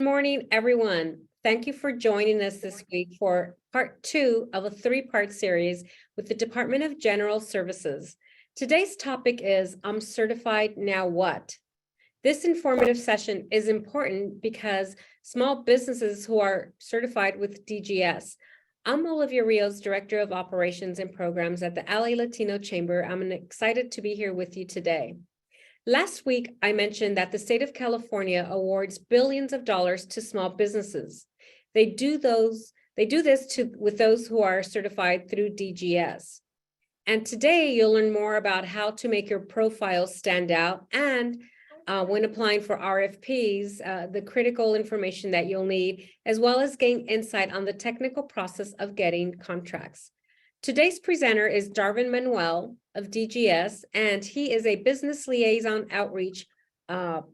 Good morning, everyone. Thank you for joining us this week for part 2 of a 3-part series with the Department of General Services. Today's topic is, I'm certified, now what? This informative session is important because small businesses who are certified with DGS. I'm Olivia Rios, Director of Operations and Programs at the LA Latino Chamber. I'm excited to be here with you today. Last week, I mentioned that the state of California awards billions of dollars to small businesses. They do this with those who are certified through DGS. And today, you'll learn more about how to make your profile stand out and when applying for RFPs, the critical information that you'll need, as well as gain insight on the technical process of getting contracts. Today's presenter is Darvin Manuel of DGS, and he is a business liaison outreach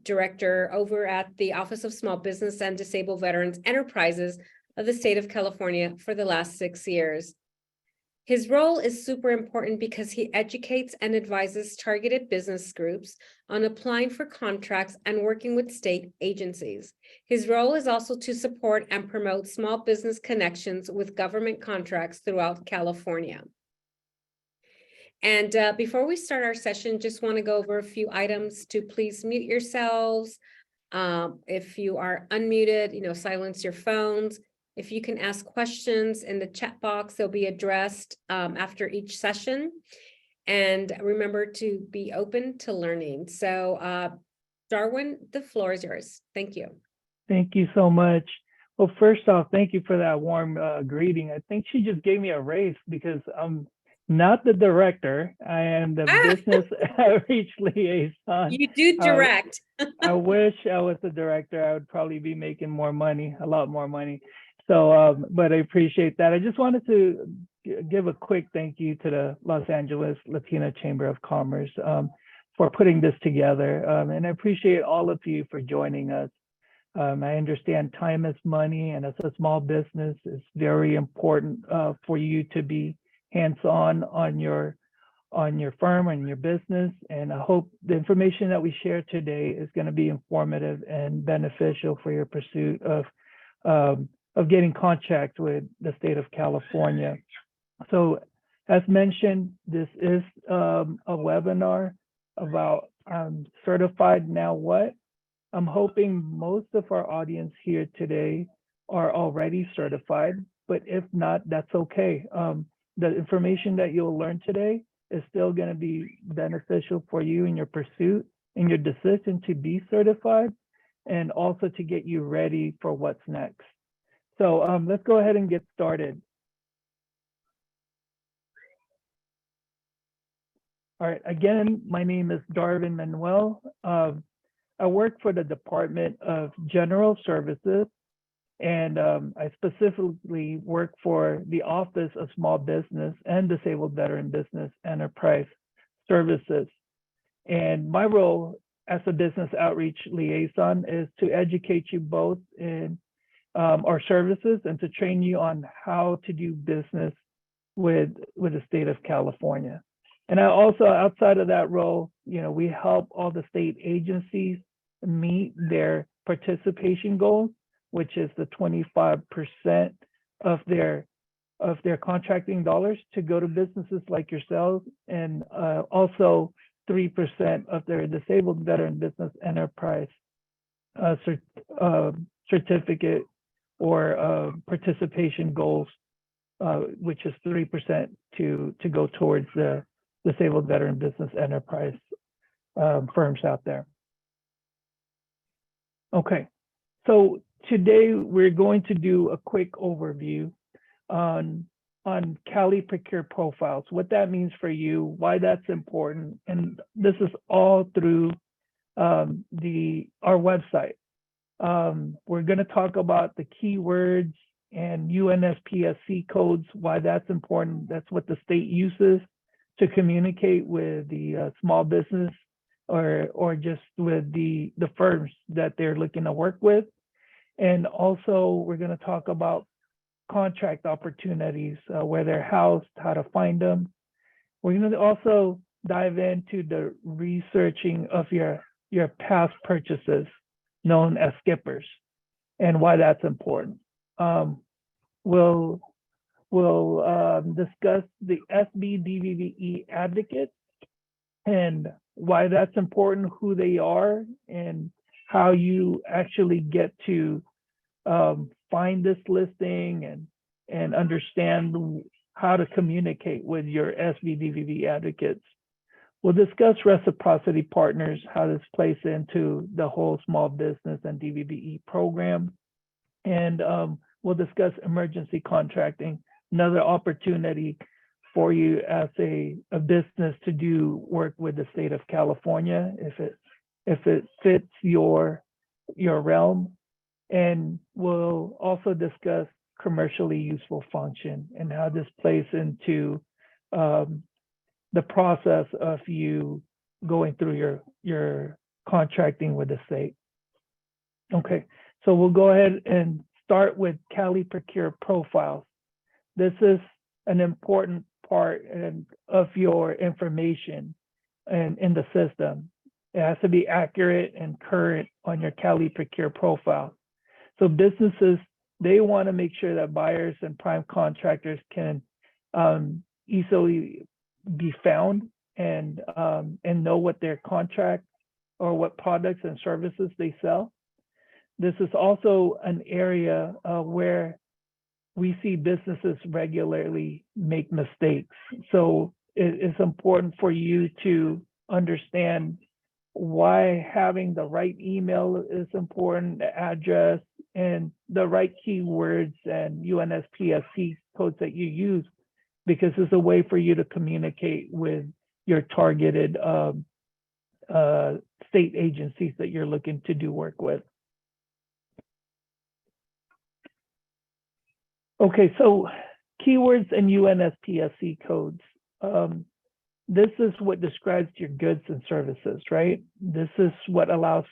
director over at the Office of Small Business and Disabled Veterans Enterprises of the state of California for the last 6 years. His role is super important because he educates and advises targeted business groups on applying for contracts and working with state agencies. His role is also to support and promote small business connections with government contracts throughout California. And before we start our session, just want to go over a few items to please mute yourselves. If you are unmuted, silence your phones. If you can ask questions in the chat box, they'll be addressed after each session. And remember to be open to learning. So Darwin, the floor is yours. Thank you. Thank you so much. Well, first off, thank you for that warm greeting. I think she just gave me a raise because I'm not the director. I am the business outreach liaison. You do direct. I wish I was the director. I would probably be making more money, a lot more money. So, but I appreciate that. I just wanted to give a quick thank you to the Los Angeles Latino Chamber of Commerce for putting this together. And I appreciate all of you for joining us. I understand time is money, and as a small business, it's very important for you to be hands-on on your firm and your business. And I hope the information that we share today is going to be informative and beneficial for your pursuit of getting contract with the state of California. So as mentioned, this is a webinar about certified now what? I'm hoping most of our audience here today are already certified, but if not, that's okay. The information that you'll learn today is still going to be beneficial for you in your pursuit, in your decision to be certified, and also to get you ready for what's next. So let's go ahead and get started. All right, again, my name is Darvin Manuel. I work for the Department of General Services, and I specifically work for the Office of Small Business and Disabled Veteran Business Enterprise Services. And my role as a business outreach liaison is to educate you both in our services and to train you on how to do business with the state of California. And I also, outside of that role, we help all the state agencies meet their participation goals, which is the 25% of their contracting dollars to go to businesses like yourselves, and also 3% of their disabled veteran business enterprise certificate or participation goals, which is 3% to go towards the disabled veteran business enterprise firms out there. Okay, so today we're going to do a quick overview on Cali Procure profiles, what that means for you, why that's important, and this is all through our website. We're going to talk about the keywords and UNSPSC codes, why that's important. That's what the state uses to communicate with the small business or just with the firms that they're looking to work with. And also, we're going to talk about contract opportunities, where they're housed, how to find them. We're going to also dive into the researching of your past purchases, known as skippers. and why that's important. We'll discuss the SBDVVE advocates and why that's important, who they are, and how you actually get to find this listing and understand how to communicate with your SBDVV advocates. We'll discuss reciprocity partners, how this plays into the whole small business and DVVE program. And we'll discuss emergency contracting, another opportunity for you as a business to do work with the state of California if it fits your realm. And we'll also discuss commercially useful function and how this plays into the process of you going through your contracting with the state. Okay, so we'll go ahead and start with Cali Procure profiles. This is an important part of your information and in the system. It has to be accurate and current on your Cali Procure profile. So businesses, they want to make sure that buyers and prime contractors can easily be found and know what their contract or what products and services they sell. This is also an area where we see businesses regularly make mistakes. So it's important for you to understand why having the right email is important, the address, and the right keywords and UNSPSC codes that you use, because it's a way for you to communicate with your targeted state agencies that you're looking to do work with. Okay, so keywords and UNSPSC codes. This is what describes your goods and services, right? This is what allows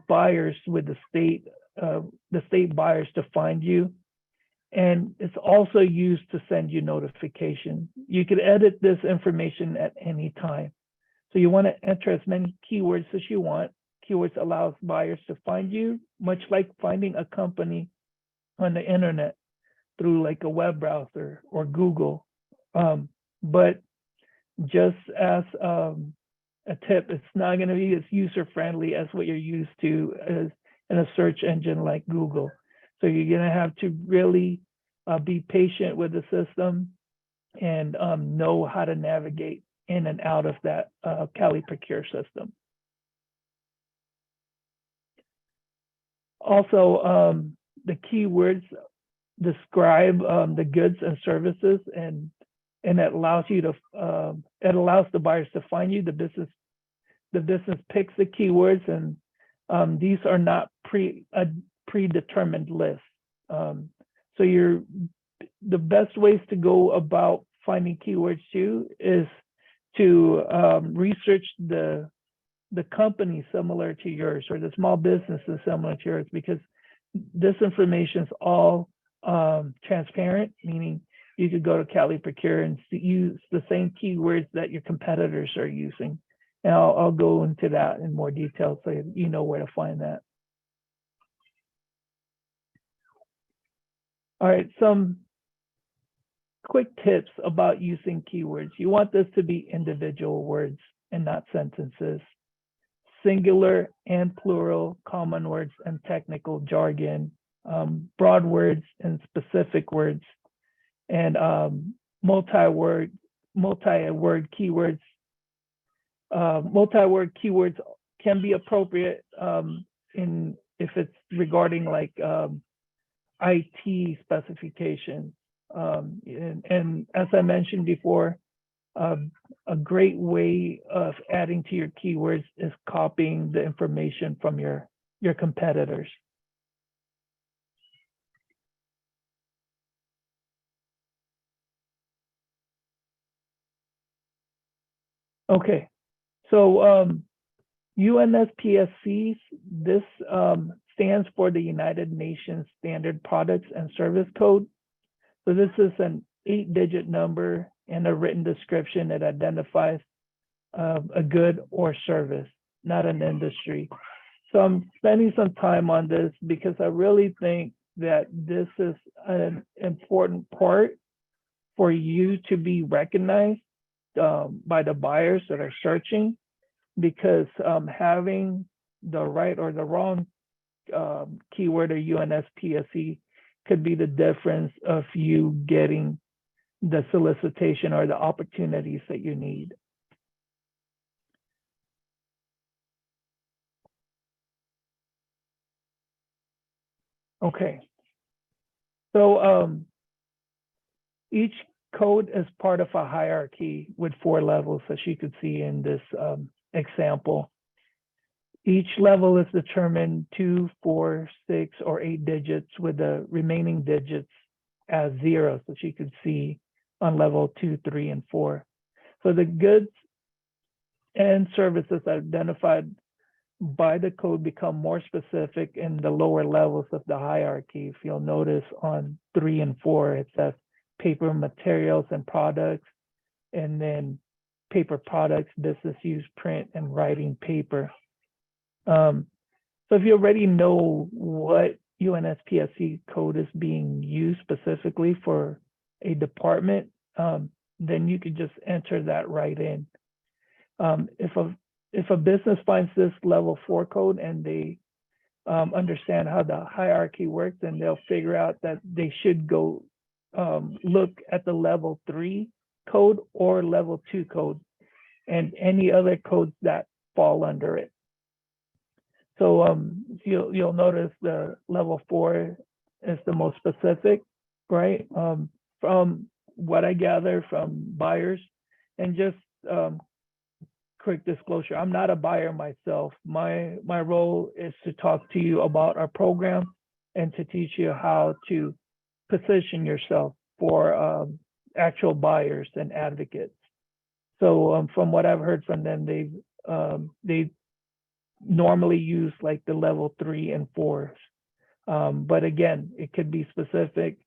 buyers with the state buyers to find you. And it's also used to send you notification. You could edit this information at any time. So you want to enter as many keywords as you want. Keywords allows buyers to find you, much like finding a company on the internet through like a web browser or Google. But just as a tip, it's not going to be as user-friendly as what you're used to as in a search engine like Google. So you're going to have to really be patient with the system and know how to navigate in and out of that Cali Procure system. Also, the keywords describe the goods and services, and it allows you to it allows the buyers to find you. The business picks the keywords, and these are not predetermined lists. So the best ways to go about finding keywords too is to research the company similar to yours or the small businesses similar to yours, because this information is all transparent, meaning you could go to Cali Procure and use the same keywords that your competitors are using. And I'll go into that in more detail so you know where to find that. All right, some quick tips about using keywords. You want this to be individual words and not sentences. Singular and plural, common words and technical jargon, broad words and specific words, and multi-word keywords. Multi-word keywords can be appropriate if it's regarding like IT specifications. And as I mentioned before, a great way of adding to your keywords is copying the information from your competitors. Okay, so UNSPSC, this stands for the United Nations Standard Products and Service Code. So this is an 8-digit number and a written description that identifies a good or service, not an industry. So I'm spending some time on this because I really think that this is an important part for you to be recognized by the buyers that are searching, because having the right or the wrong keyword or UNSPSE could be the difference of you getting the solicitation or the opportunities that you need. Okay, so each code is part of a hierarchy with 4 levels, as you could see in this example. Each level is determined 2, 4, 6, or 8 digits, with the remaining digits as zeros, as you can see on level 2, 3, and 4. So the goods and services identified by the code become more specific in the lower levels of the hierarchy. If you'll notice on 3 and 4, it says paper materials and products, and then paper products, business use, print, and writing paper. So if you already know what UNSPSC code is being used specifically for a department, then you could just enter that right in. If a business finds this level 4 code and they understand how the hierarchy works, then they'll figure out that they should go look at the level 3 code or level 2 code and any other codes that fall under it. So you'll notice the level 4 is the most specific, right? From what I gather from buyers, and just quick disclosure, I'm not a buyer myself. My role is to talk to you about our program and to teach you how to position yourself for actual buyers and advocates. So from what I've heard from them, they normally use like the level 3 and 4s. But again, it could be specific,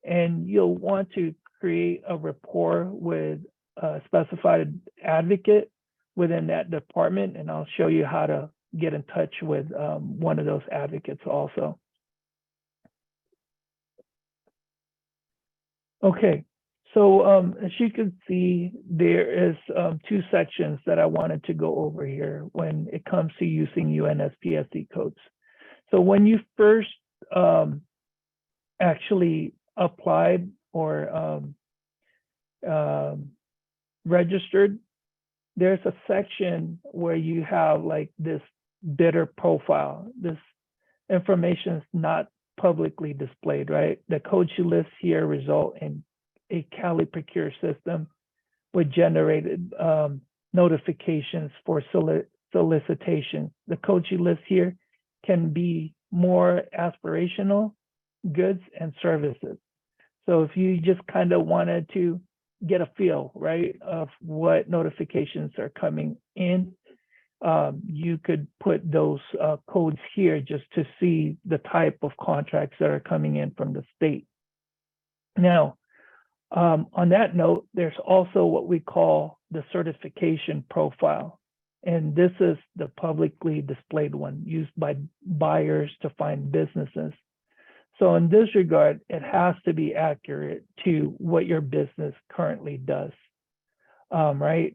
and you'll want to create a rapport with a specified advocate within that department, and I'll show you how to get in touch with one of those advocates also. Okay, so as you can see, there is 2 sections that I wanted to go over here when it comes to using UNSPSC codes. So when you first actually applied or registered, there's a section where you have like this bidder profile. This information is not publicly displayed, right? The codes you list here result in a Cali Procure system with generated notifications for solicitation. The codes you list here can be more aspirational, goods and services. So if you just kind of wanted to get a feel, right, of what notifications are coming in, you could put those codes here just to see the type of contracts that are coming in from the state. Now, on that note, there's also what we call the certification profile. And this is the publicly displayed one used by buyers to find businesses. So in this regard, it has to be accurate to what your business currently does, right?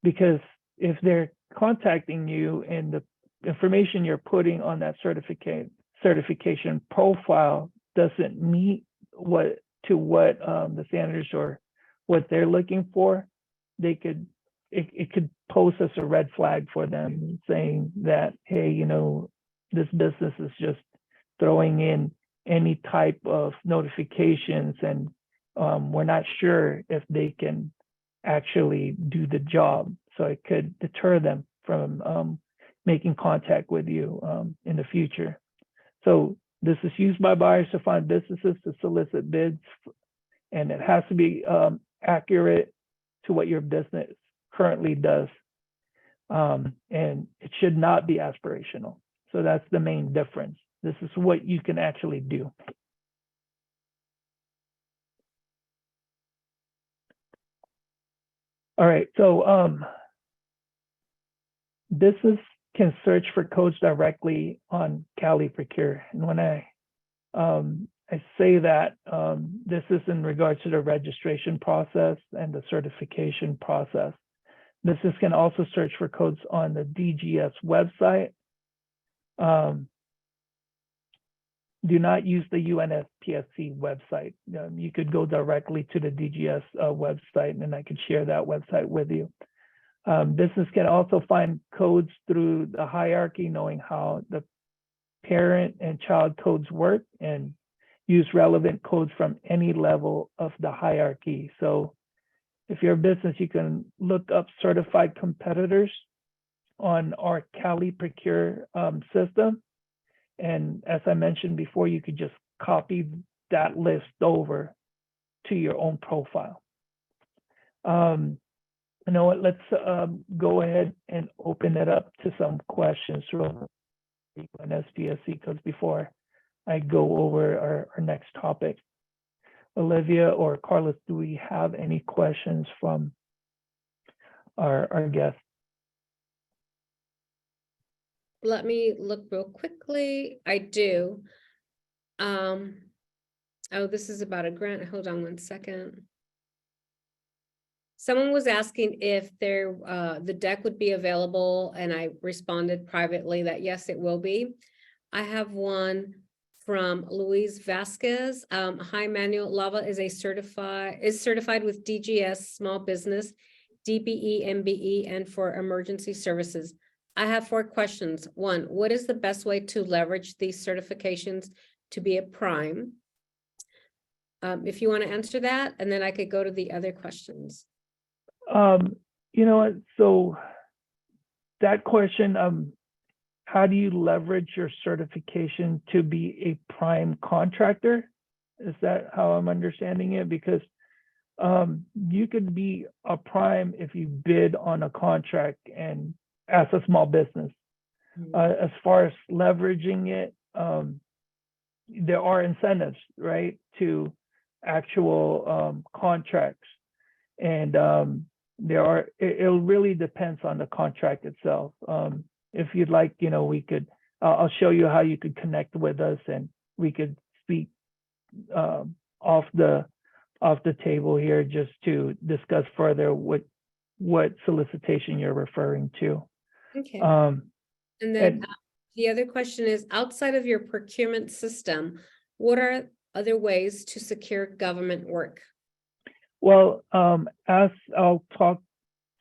Because if they're contacting you and the information you're putting on that certification profile doesn't meet what the standards or what they're looking for, it could pose as a red flag for them, saying that, hey, you know, this business is just throwing in any type of notifications, and we're not sure if they can actually do the job. So it could deter them from making contact with you in the future. So this is used by buyers to find businesses to solicit bids, and it has to be accurate to what your business currently does. And it should not be aspirational. So that's the main difference. This is what you can actually do. All right, so this is can search for codes directly on Cali Procure. And when I say that, this is in regards to the registration process and the certification process. Business can also search for codes on the DGS website. Do not use the UNSPSC website. You could go directly to the DGS website, and I could share that website with you. Business can also find codes through the hierarchy, knowing how the parent and child codes work, and use relevant codes from any level of the hierarchy. So if you're a business, you can look up certified competitors on our Cali Procure system. And as I mentioned before, you could just copy that list over to your own profile. You know what, let's go ahead and open it up to some questions from SPSC codes before I go over our next topic. Olivia or Carlos, do we have any questions from our guests? Let me look real quickly. I do. Oh, this is about a grant. Hold on one second. Someone was asking if the deck would be available, and I responded privately that yes, it will be. I have one from Luis Vasquez. Hi, Manuel. Lava is certified with DGS Small Business, DBE, MBE, and for emergency services. I have 4 questions. 1, what is the best way to leverage these certifications to be a prime? If you want to answer that, and then I could go to the other questions. You know what, so that question, how do you leverage your certification to be a prime contractor? Is that how I'm understanding it? Because you could be a prime if you bid on a contract and as a small business. As far as leveraging it, there are incentives, right, to actual contracts. And it really depends on the contract itself. If you'd like, you know, I'll show you how you could connect with us, and we could speak off the table here just to discuss further what solicitation you're referring to. Okay. And then the other question is, outside of your procurement system, what are other ways to secure government work? Well, as I'll talk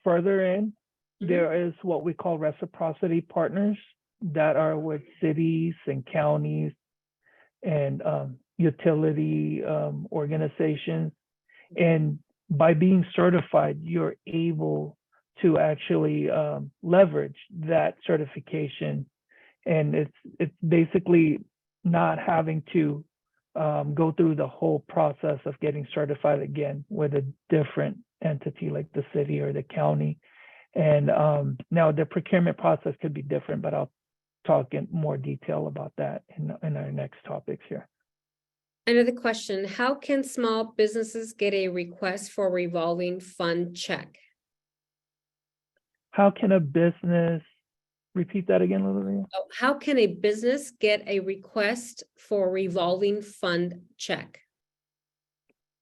further in, there is what we call reciprocity partners that are with cities and counties and utility organizations. And by being certified, you're able to actually leverage that certification. And it's basically not having to go through the whole process of getting certified again with a different entity like the city or the county. And now the procurement process could be different, but I'll talk in more detail about that in our next topics here. Another question, how can small businesses get a request for revolving fund check? How can a business, repeat that again, Olivia? Oh, how can a business get a request for revolving fund check?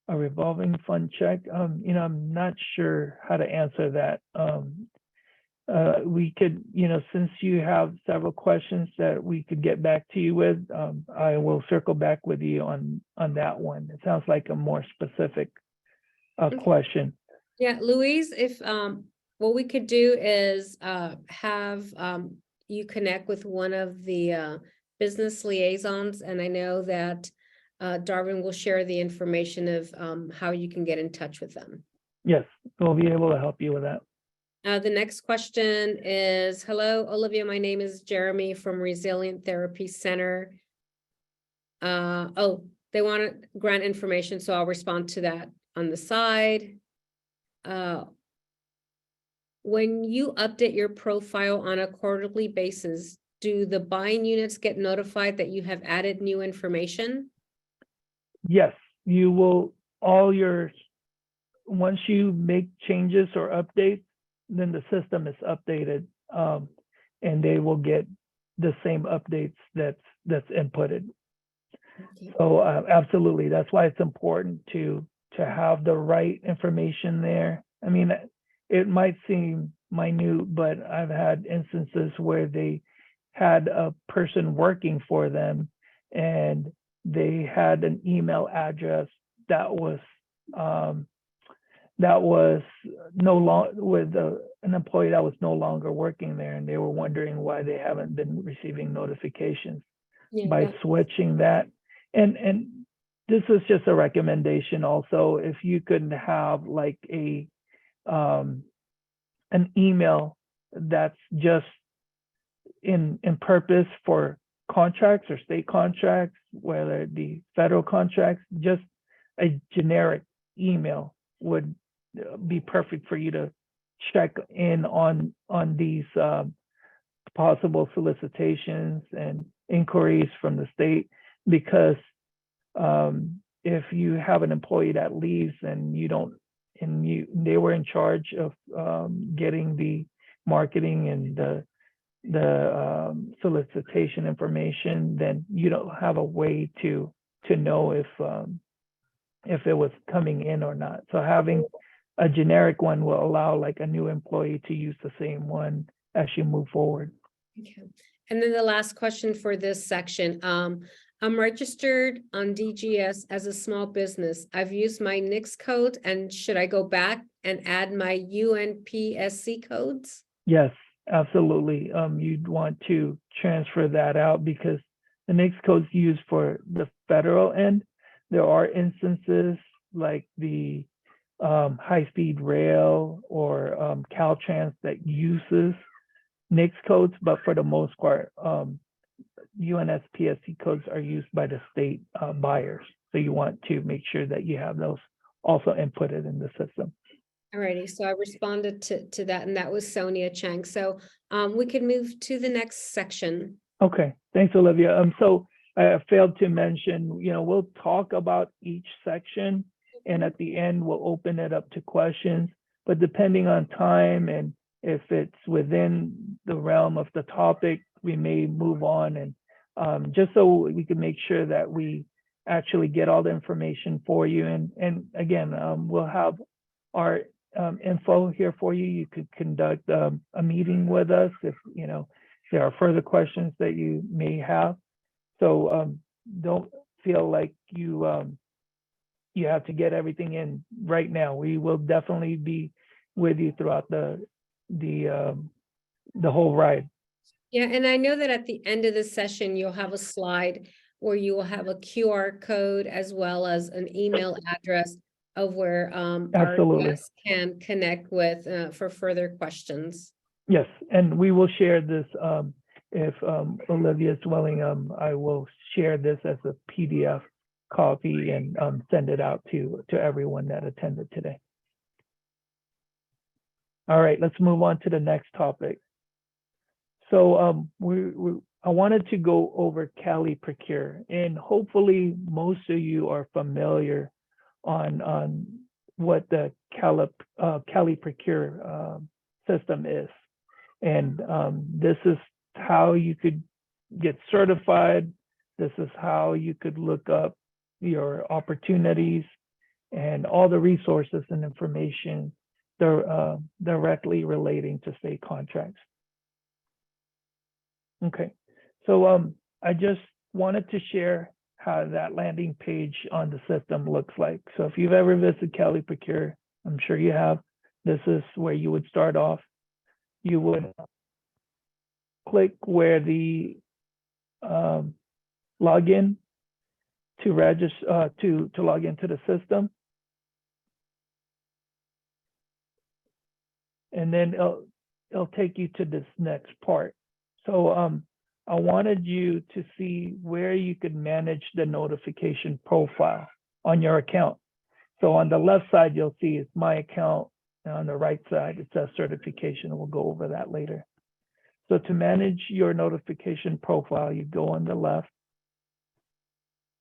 A revolving fund check? You know, I'm not sure how to answer that. We could, you know, since you have several questions that we could get back to you with, I will circle back with you on that one. It sounds like a more specific question. Yeah, Louise, if what we could do is have you connect with one of the business liaisons, and I know that Darwin will share the information of how you can get in touch with them. Yes, we'll be able to help you with that. The next question is, hello, Olivia, my name is Jeremy from Resilient Therapy Center. Oh, they want grant information, so I'll respond to that on the side. When you update your profile on a quarterly basis, do the buying units get notified that you have added new information? Yes, you will, once you make changes or updates, then the system is updated. and they will get the same updates that's inputted. Okay. So absolutely, that's why it's important to have the right information there. I mean, it might seem minute, but I've had instances where they had a person working for them, and they had an email address that was no longer with an employee that was no longer working there, and they were wondering why they haven't been receiving notifications. Yeah, By switching that, and this is just a recommendation also, if you could have like a an email that's just in purpose for contracts or state contracts, whether it be federal contracts, just a generic email would be perfect for you to check in on these possible solicitations and inquiries from the state, because if you have an employee that leaves and they were in charge of getting the marketing and the solicitation information, then you don't have a way to know if it was coming in or not. So having a generic one will allow like a new employee to use the same one as you move forward. Okay. And then the last question for this section, I'm registered on DGS as a small business. I've used my NICS code, and should I go back and add my UNPSC codes? Yes, absolutely. You'd want to transfer that out because the NICS code's used for the federal end. There are instances like the high-speed rail or Caltrans that uses NICS codes, but for the most part, UNSPSC codes are used by the state buyers. So you want to make sure that you have those also inputted in the system. Alrighty, so I responded to that, and that was Sonia Chang. So we can move to the next section. Okay, thanks, Olivia. So I failed to mention, we'll talk about each section, and at the end, we'll open it up to questions. But depending on time and if it's within the realm of the topic, we may move on, and just so we can make sure that we actually get all the information for you. And again, we'll have our info here for you. You could conduct a meeting with us if there are further questions that you may have. So don't feel like you have to get everything in right now. We will definitely be with you throughout the whole ride. Yeah, and I know that at the end of the session, you'll have a slide where you will have a QR code as well as an email address of where our guests can connect with for further questions. Yes, and we will share this if Olivia is willing. I will share this as a PDF copy and send it out to everyone that attended today. All right, let's move on to the next topic. So I wanted to go over Cali Procure, and hopefully most of you are familiar on what the Cali Procure system is. And this is how you could get certified. This is how you could look up your opportunities and all the resources and information directly relating to state contracts. Okay, so I just wanted to share how that landing page on the system looks like. So if you've ever visited Cali Procure, I'm sure you have, this is where you would start off. You would click where the login to register to log into the system, and then it'll take you to this next part. So I wanted you to see where you could manage the notification profile on your account. So on the left side, you'll see it's my account, and on the right side, it says certification. We'll go over that later. So to manage your notification profile, you go on the left,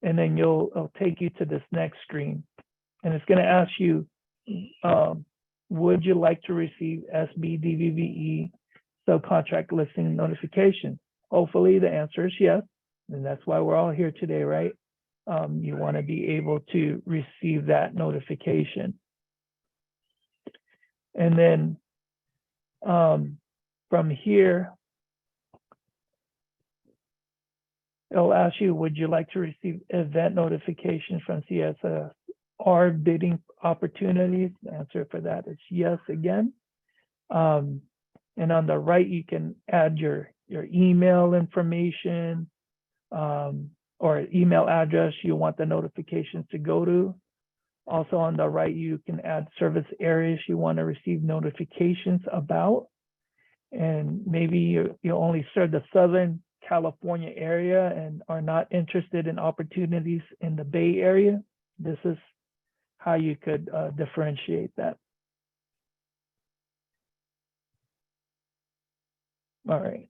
and then it'll take you to this next screen. And it's going to ask you, would you like to receive SB DVVE subcontract listing notifications? Hopefully the answer is yes, and that's why we're all here today, right? You want to be able to receive that notification. And then from here, it'll ask you, would you like to receive event notifications from CSS or bidding opportunities? The answer for that is yes again. And on the right, you can add your email information or email address you want the notifications to go to. Also on the right, you can add service areas you want to receive notifications about. And maybe you only serve the Southern California area and are not interested in opportunities in the Bay Area. This is how you could differentiate that. All right.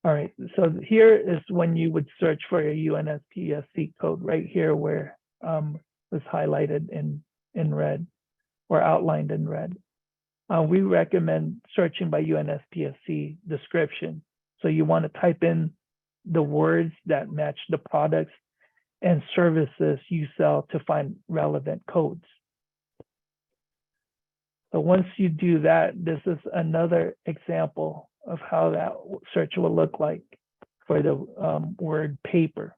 All right, so here is when you would search for your UNSPSC code right here where was highlighted in red or outlined in red. We recommend searching by UNSPSC description. So you want to type in the words that match the products and services you sell to find relevant codes. So once you do that, this is another example of how that search will look like for the word paper.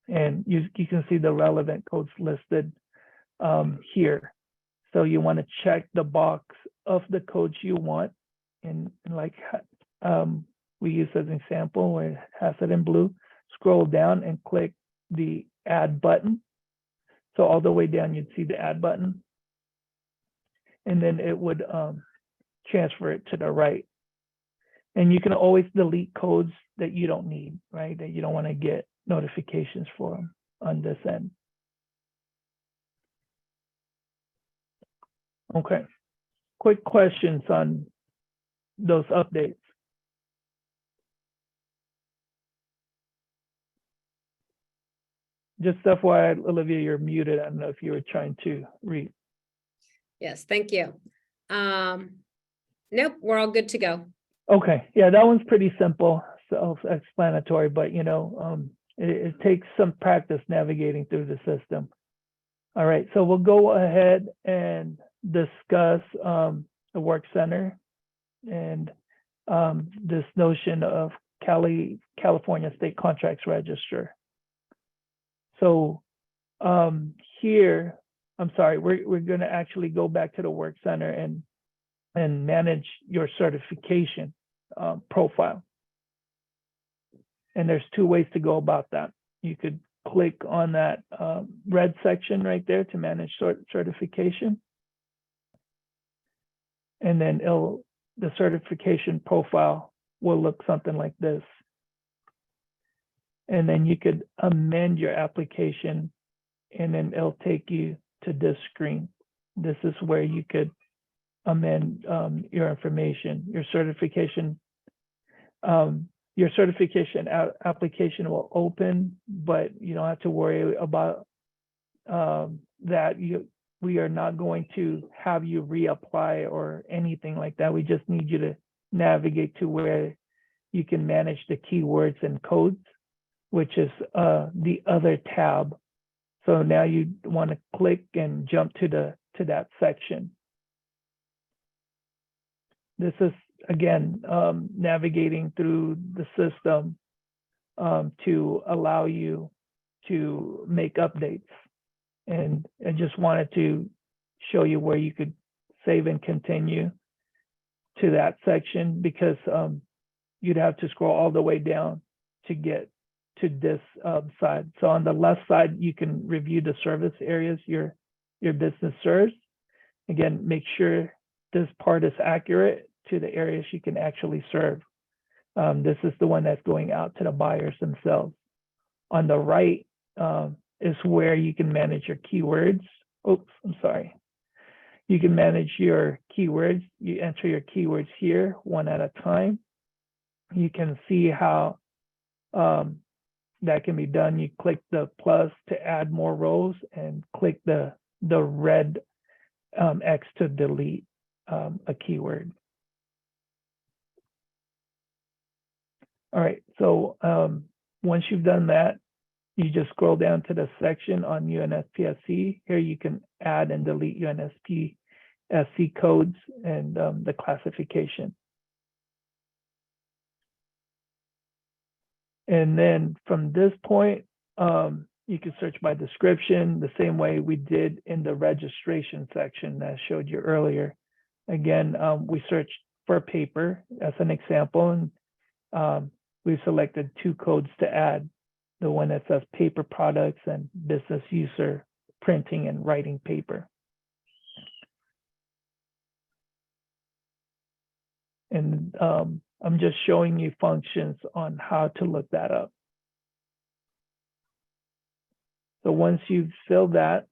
And you can see the relevant codes listed here. So you want to check the box of the codes you want. And like we use as an example where it has it in blue, scroll down and click the add button. So all the way down, you'd see the add button. And then it would transfer it to the right. And you can always delete codes that you don't need, right? That you don't want to get notifications for them on this end. Okay, quick questions on those updates. Just FYI, Olivia, you're muted. I don't know if you were trying to read. Yes, thank you. Nope, we're all good to go. Okay, yeah, that one's pretty simple, self-explanatory, but you know, it takes some practice navigating through the system. All right, so we'll go ahead and discuss the work center and this notion of California State Contracts Register. So here, I'm sorry, we're going to actually go back to the work center and manage your certification profile. And there's two ways to go about that. You could click on that red section right there to manage certification. And then the certification profile will look something like this. And then you could amend your application and then it'll take you to this screen. This is where you could amend your information. Your certification application will open, but you don't have to worry about that. We are not going to have you reapply or anything like that. We just need you to navigate to where you can manage the keywords and codes, which is the other tab. So now you want to click and jump to that section. This is, again, navigating through the system to allow you to make updates. And I just wanted to show you where you could save and continue to that section, because you'd have to scroll all the way down to get to this side. So on the left side, you can review the service areas your business serves. Again, make sure this part is accurate to the areas you can actually serve. This is the one that's going out to the buyers themselves. On the right is where you can manage your keywords. Oops, I'm sorry. You can manage your keywords. You enter your keywords here one at a time. You can see how that can be done. You click the plus to add more rows and click the red X to delete a keyword. All right, so once you've done that, you just scroll down to the section on UNSPSC. Here you can add and delete UNSPSC codes and the classification. And then from this point, you can search by description the same way we did in the registration section that I showed you earlier. Again, we searched for paper as an example, and we selected 2 codes to add, the one that says paper products and business user printing and writing paper. And I'm just showing you functions on how to look that up. So once you've filled that,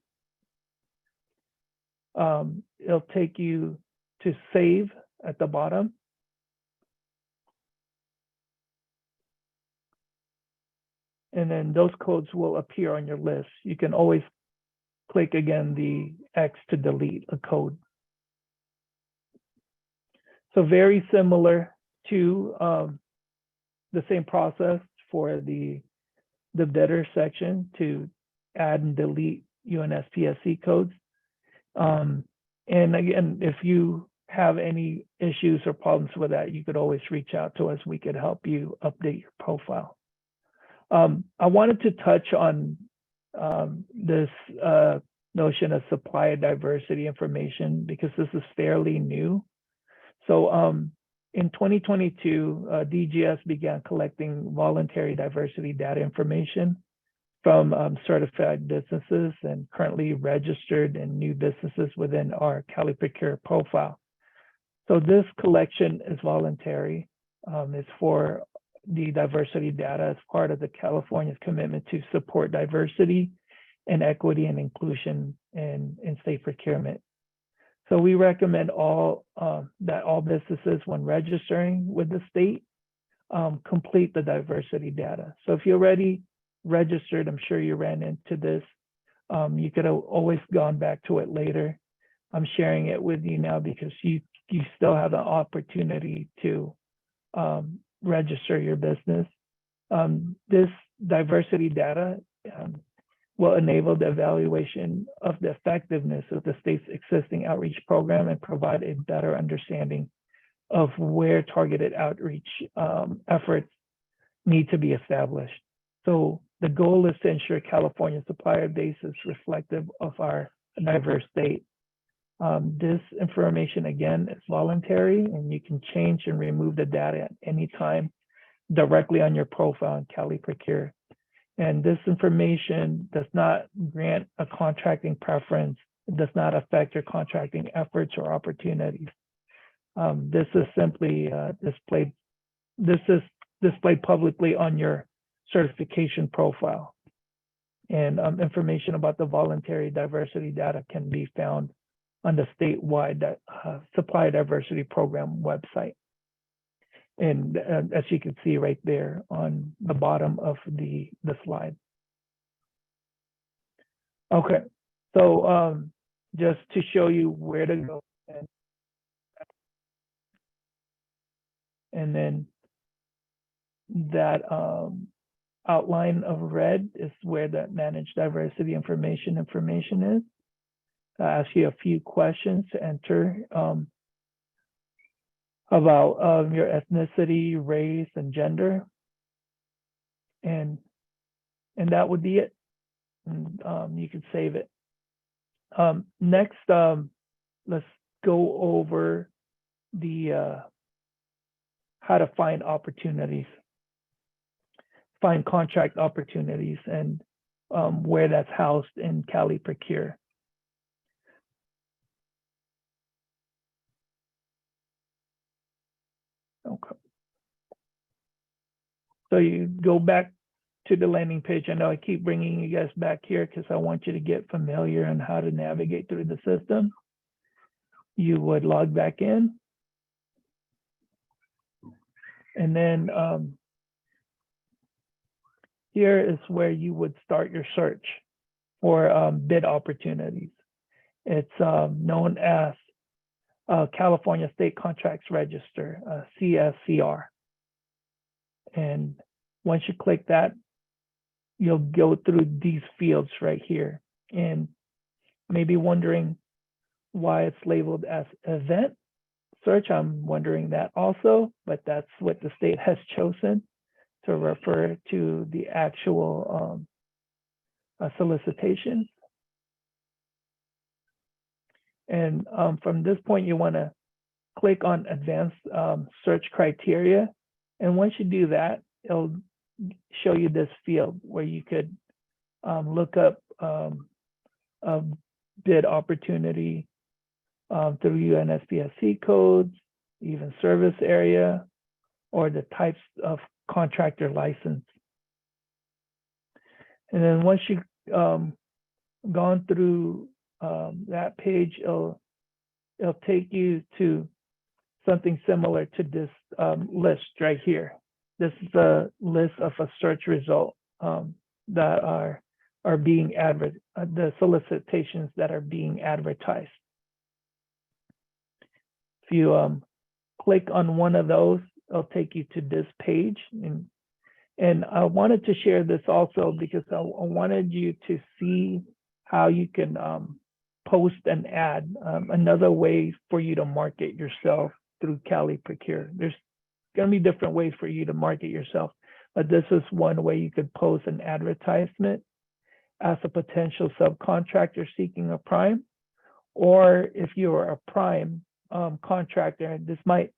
it'll take you to save at the bottom. And then those codes will appear on your list. You can always click again the X to delete a code. So very similar to the same process for the bidder section to add and delete UNSPSC codes. And again, if you have any issues or problems with that, you could always reach out to us. We could help you update your profile. I wanted to touch on this notion of supplier diversity information because this is fairly new. So in 2022, DGS began collecting voluntary diversity data information from certified businesses and currently registered and new businesses within our CaliProcure profile. So this collection is voluntary. It's for the diversity data as part of the California's commitment to support diversity and equity and inclusion in state procurement. So we recommend that all businesses, when registering with the state, complete the diversity data. So if you're already registered, I'm sure you ran into this. You could have always gone back to it later. I'm sharing it with you now because you still have an opportunity to register your business. This diversity data will enable the evaluation of the effectiveness of the state's existing outreach program and provide a better understanding of where targeted outreach efforts need to be established. So the goal is to ensure California's supplier base is reflective of our diverse state. This information, again, is voluntary, and you can change and remove the data at any time directly on your profile in CaliProcure. And this information does not grant a contracting preference. It does not affect your contracting efforts or opportunities. This is simply displayed publicly on your certification profile. And information about the voluntary diversity data can be found on the statewide Supply Diversity Program website. And as you can see right there on the bottom of the slide. Okay, so just to show you where to go. And then that outline of red is where the managed diversity information is. I ask you a few questions to enter about your ethnicity, race, and gender. And that would be it. And, you can save it. Next, let's go over the how to find opportunities, find contract opportunities, and where that's housed in CaliProcure. Okay. So you go back to the landing page. I know I keep bringing you guys back here because I want you to get familiar on how to navigate through the system. You would log back in. And then here is where you would start your search for bid opportunities. It's known as California State Contracts Register, CSCR. And once you click that, you'll go through these fields right here, and maybe wondering why it's labeled as event search. I'm wondering that also, but that's what the state has chosen to refer to the actual solicitation. And from this point, you want to click on advanced search criteria. And once you do that, it'll show you this field where you could look up a bid opportunity through UNSPSC codes, even service area, or the types of contractor license. And then once you've gone through that page, it'll take you to something similar to this list right here. This is a list of a search result that are being the solicitations that are being advertised. If you click on one of those, it'll take you to this page. And I wanted to share this also because I wanted you to see how you can post an ad, another way for you to market yourself through Cali Procure. There's going to be different ways for you to market yourself, but this is one way you could post an advertisement as a potential subcontractor seeking a prime, or if you're a prime contractor. This might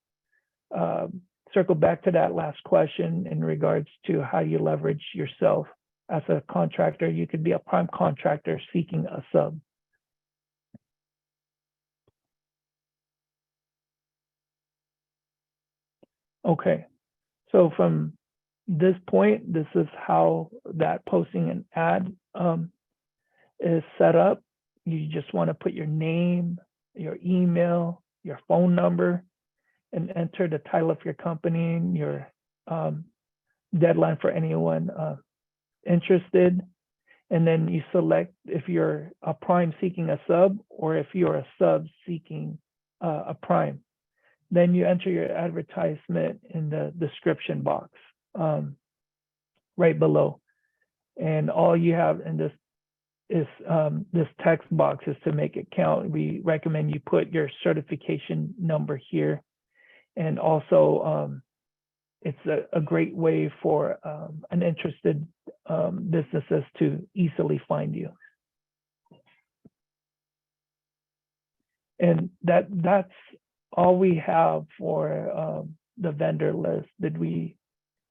circle back to that last question in regards to how you leverage yourself as a contractor. You could be a prime contractor seeking a sub. Okay, so from this point, this is how that posting an ad is set up. You just want to put your name, your email, your phone number, and enter the title of your company, your deadline for anyone interested. And then you select if you're a prime seeking a sub or if you're a sub seeking a prime. Then you enter your advertisement in the description box right below. And all you have in this is this text box is to make it count. We recommend you put your certification number here. And also, it's a great way for an interested businesses to easily find you. And that's all we have for the vendor list. Did we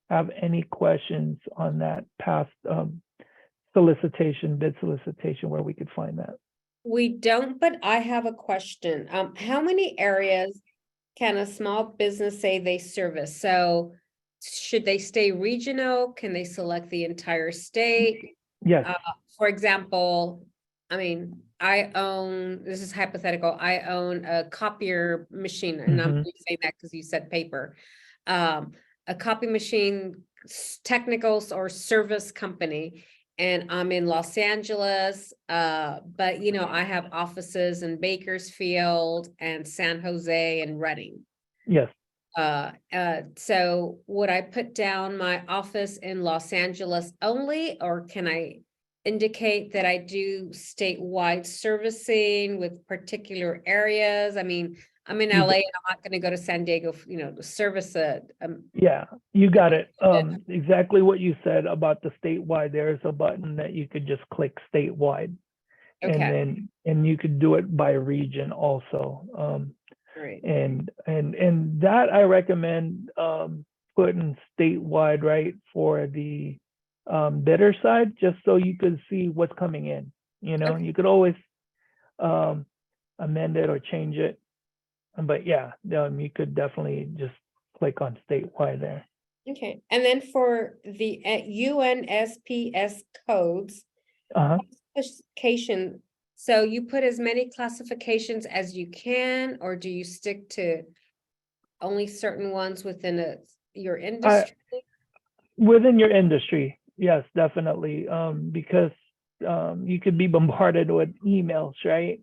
have any questions on that past solicitation, bid solicitation, where we could find that? We don't, but I have a question. How many areas can a small business say they service? So should they stay regional? Can they select the entire state? Yes. For example, I mean, this is hypothetical, I own a copier machine, and I'm only saying that because you said paper. A copy machine, technicals or service company, and I'm in Los Angeles, but you know, I have offices in Bakersfield and San Jose and Redding. Yes. So would I put down my office in Los Angeles only, or can I indicate that I do statewide servicing with particular areas? I mean, I'm in LA and I'm not going to go to San Diego, you know, to service a. Yeah, you got it. Exactly what you said about the statewide. There's a button that you could just click statewide, Okay. and you could do it by region also. Right. And that I recommend putting statewide, right, for the bidder side, just so you could see what's coming in. You know, you could always amend it or change it. But yeah, you could definitely just click on statewide there. Okay, and then for the UNSPS codes, classification, so you put as many classifications as you can, or do you stick to only certain ones within your industry? Within your industry, yes, definitely. Because you could be bombarded with emails, right?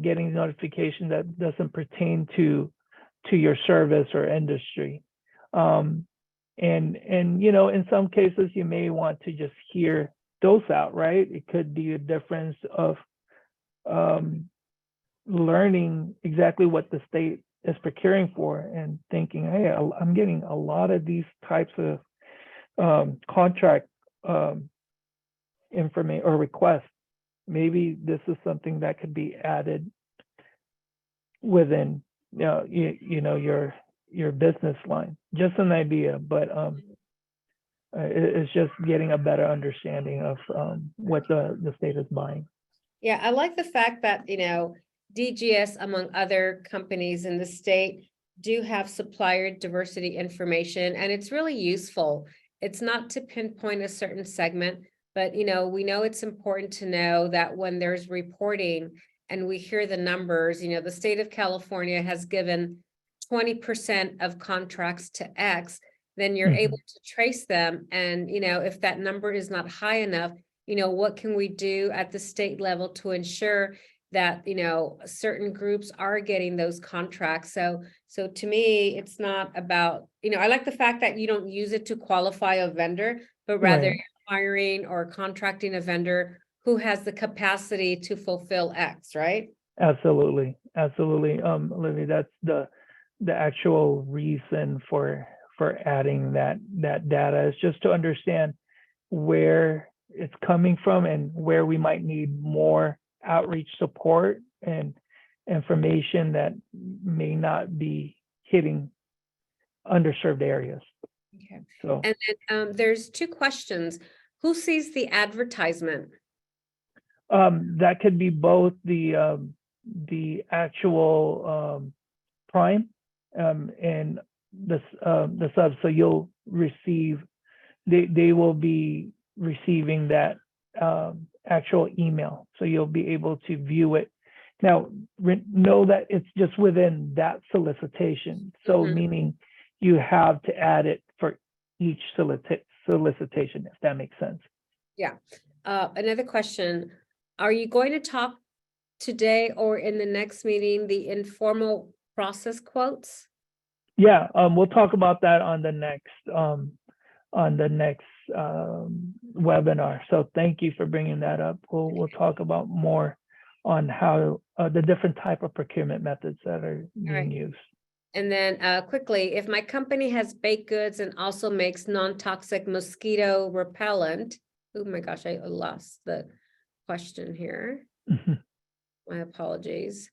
Getting notification that doesn't pertain to your service or industry. And you know, in some cases, you may want to just hear those out, right? It could be a difference of learning exactly what the state is procuring for and thinking, hey, I'm getting a lot of these types of contract information or requests. Maybe this is something that could be added within you know your business line. Just an idea, but it's just getting a better understanding of what the state is buying. Yeah, I like the fact that, you know, DGS, among other companies in the state, do have supplier diversity information, and it's really useful. It's not to pinpoint a certain segment, but, you know, we know it's important to know that when there's reporting and we hear the numbers, you know, the state of California has given 20% of contracts to X, then you're able to trace them. And, you know, if that number is not high enough, you know, what can we do at the state level to ensure that, you know, certain groups are getting those contracts? So to me, it's not about, you know, I like the fact that you don't use it to qualify a vendor, but rather Right. hiring or contracting a vendor who has the capacity to fulfill X, right? Absolutely, absolutely. Olivia, that's the actual reason for adding that data, is just to understand where it's coming from and where we might need more outreach support and information that may not be hitting underserved areas. Okay. So And then there's two questions. Who sees the advertisement? that could be both the actual prime and the sub. So you'll receive, they will be receiving that actual email. So you'll be able to view it. Now, know that it's just within that solicitation. So meaning you have to add it for each solicitation, if that makes sense. Yeah. Another question. Are you going to talk today or in the next meeting, the informal process quotes? Yeah, we'll talk about that on the next webinar. So thank you for bringing that up. We'll talk about more on how the different type of procurement methods that are being used. And then quickly, if my company has baked goods and also makes non-toxic mosquito repellent, oh my gosh, I lost the question here. My apologies.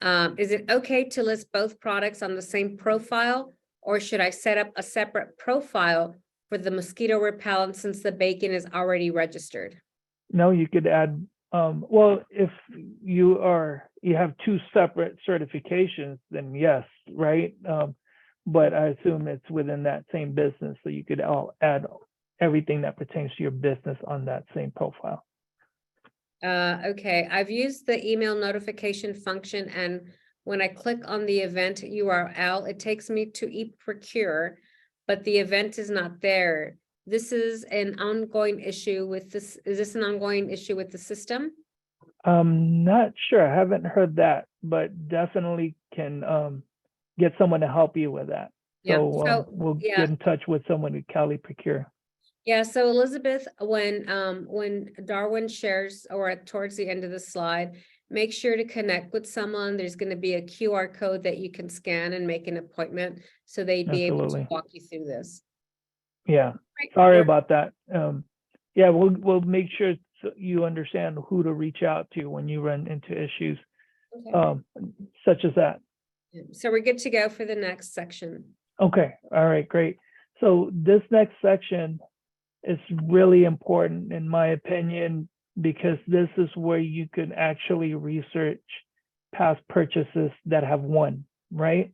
Is it okay to list both products on the same profile, or should I set up a separate profile for the mosquito repellent since the bacon is already registered? No, you could add, well, if you have two separate certifications, then yes, right? But I assume it's within that same business, so you could add everything that pertains to your business on that same profile. Okay, I've used the email notification function, and when I click on the event URL, it takes me to eProcure, but the event is not there. This is an ongoing issue with this. Is this an ongoing issue with the system? Not sure. I haven't heard that, but definitely can get someone to help you with that. Yeah. So we'll get in touch with someone at Cali Procure. Yeah, so Elizabeth, when Darwin shares or towards the end of the slide, make sure to connect with someone. There's going to be a QR code that you can scan and make an appointment, so they'd be able to walk you through this. Yeah, sorry about that. Yeah, we'll make sure you understand who to reach out to when you run into issues such as that. So we're good to go for the next section. Okay, all right, great. So this next section is really important in my opinion, because this is where you can actually research past purchases that have won, right?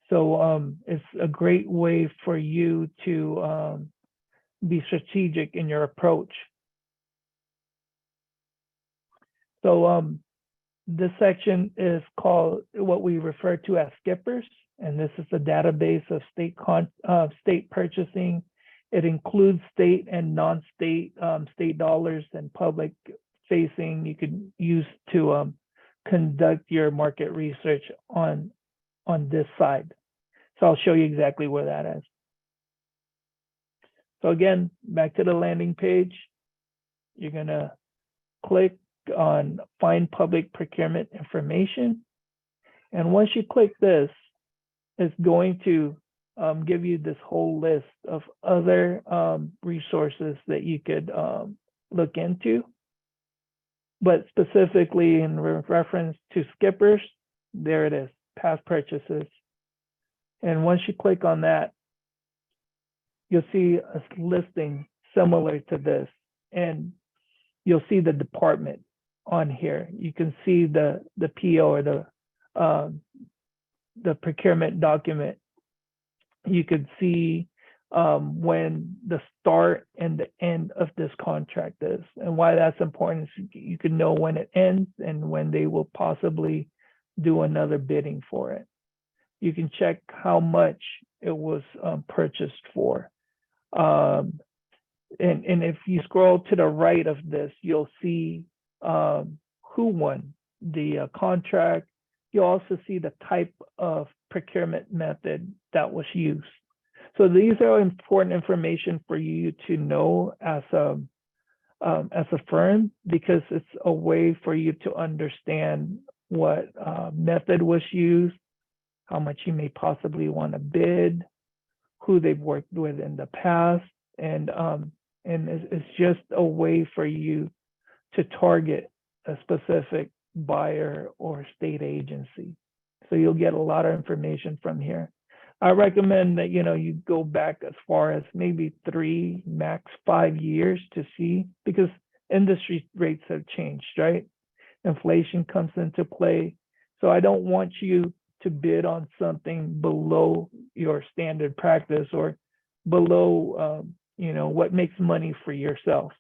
So it's a great way for you to be strategic in your approach. So this section is called what we refer to as skippers, and this is a database of state purchasing It includes state and non-state state dollars and public facing. You could use to conduct your market research on this side. So I'll show you exactly where that is. So again, back to the landing page. You're gonna click on Find Public Procurement Information. And once you click this, it's going to give you this whole list of other resources that you could look into. But specifically in reference to skippers, there it is, past purchases. And once you click on that, you'll see a listing similar to this. And you'll see the department on here. You can see the PO or the procurement document. You could see when the start and the end of this contract is. And why that's important is you can know when it ends and when they will possibly do another bidding for it. You can check how much it was purchased for. And if you scroll to the right of this, you'll see who won the contract. You'll also see the type of procurement method that was used. So these are important information for you to know as a firm, because it's a way for you to understand what method was used, how much you may possibly want to bid, who they've worked with in the past, and it's just a way for you to target a specific buyer or state agency. So you'll get a lot of information from here. I recommend that you go back as far as maybe 3, max 5 years to see, because industry rates have changed, right? Inflation comes into play. So I don't want you to bid on something below your standard practice or below what makes money for yourself.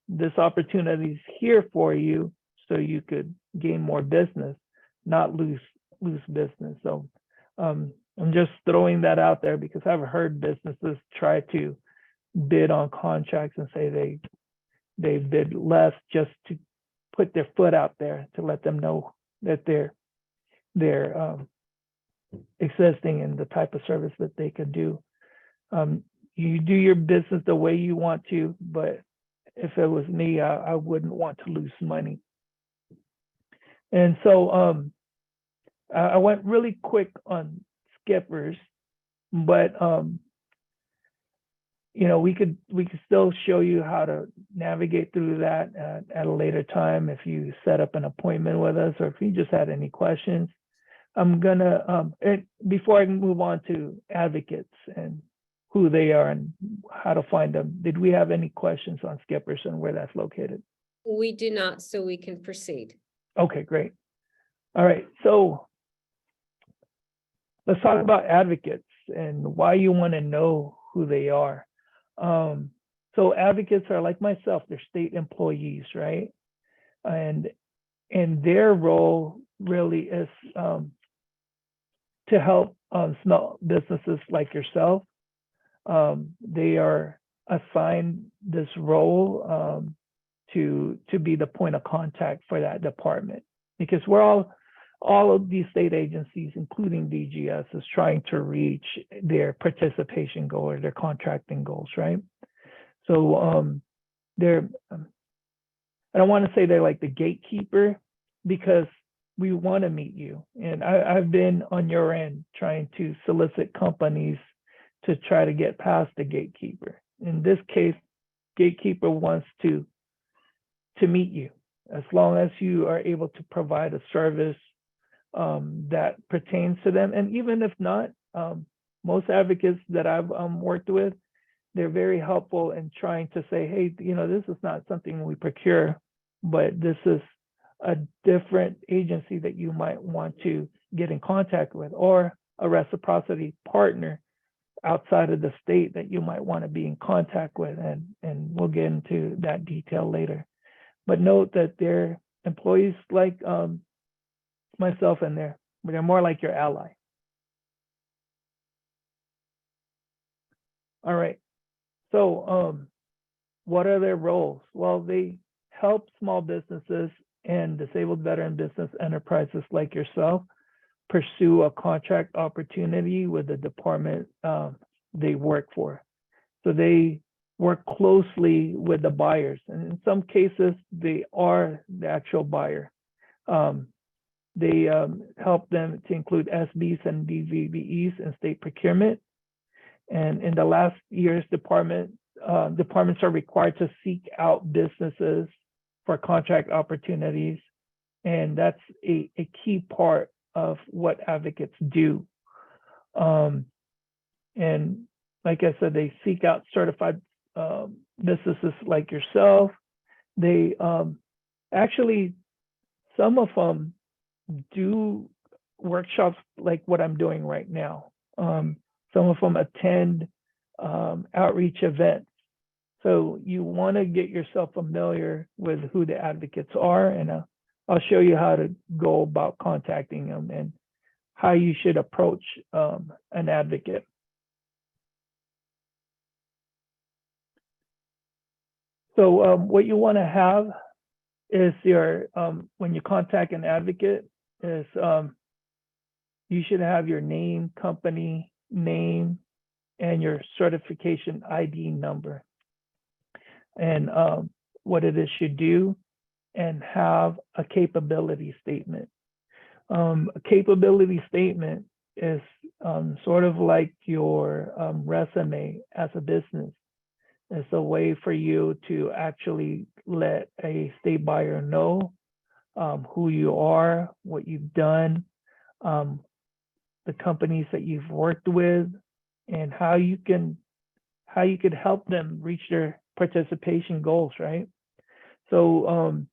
This opportunity is here for you so you could gain more business, not lose business. So I'm just throwing that out there because I've heard businesses try to bid on contracts and say they bid less just to put their foot out there to let them know that they're existing in the type of service that they could do. You do your business the way you want to, but if it was me, I wouldn't want to lose money. And so I went really quick on skippers, but we could still show you how to navigate through that at a later time if you set up an appointment with us, or if you just had any questions. I'm gonna before I move on to advocates and who they are and how to find them, did we have any questions on skippers and where that's located? We do not, so we can proceed. Okay, great. All right, so let's talk about advocates and why you want to know who they are. So advocates are like myself, they're state employees, right? And their role really is to help small businesses like yourself. They are assigned this role to be the point of contact for that department, because we're all of these state agencies, including DGS, is trying to reach their participation goal or their contracting goals, right? So they're, I don't want to say they're like the gatekeeper, because we want to meet you. And I've been on your end trying to solicit companies to try to get past the gatekeeper. In this case, gatekeeper wants to meet you, as long as you are able to provide a service that pertains to them. And even if not, most advocates that I've worked with, they're very helpful in trying to say, hey, this is not something we procure, but this is a different agency that you might want to get in contact with, or a reciprocity partner outside of the state that you might want to be in contact with. And we'll get into that detail later. But note that they're employees like myself, and they're more like your ally. All right. So what are their roles? Well, they help small businesses and disabled veteran business enterprises like yourself pursue a contract opportunity with the department they work for. So they work closely with the buyers, and in some cases, they are the actual buyer. They help them to include SBs and DVBEs in state procurement. And in the last year's departments are required to seek out businesses for contract opportunities. And that's a key part of what advocates do. And like I said, they seek out certified businesses like yourself. They actually, some of them do workshops like what I'm doing right now. Some of them attend outreach events. So you want to get yourself familiar with who the advocates are, and I'll show you how to go about contacting them and how you should approach an advocate. So what you want to have is your, when you contact an advocate, is you should have your name, company name, and your certification ID number, and what it is you do, and have a capability statement. A capability statement is sort of like your resume as a business. It's a way for you to actually let a state buyer know who you are, what you've done, the companies that you've worked with, and how you could help them reach their participation goals, right? So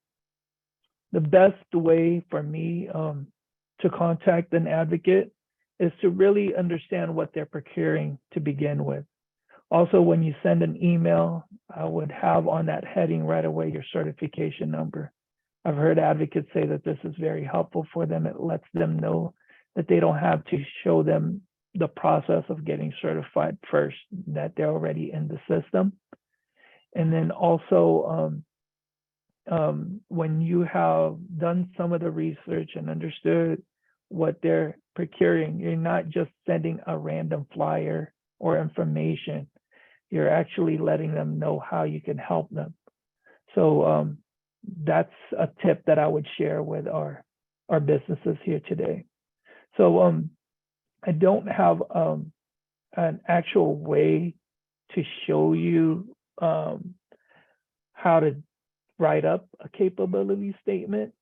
the best way for me to contact an advocate is to really understand what they're procuring to begin with. Also, when you send an email, I would have on that heading right away your certification number. I've heard advocates say that this is very helpful for them. It lets them know that they don't have to show them the process of getting certified first, that they're already in the system. And then also, when you have done some of the research and understood what they're procuring, you're not just sending a random flyer or information. You're actually letting them know how you can help them. So that's a tip that I would share with our businesses here today. So I don't have an actual way to show you how to write up a capability statement,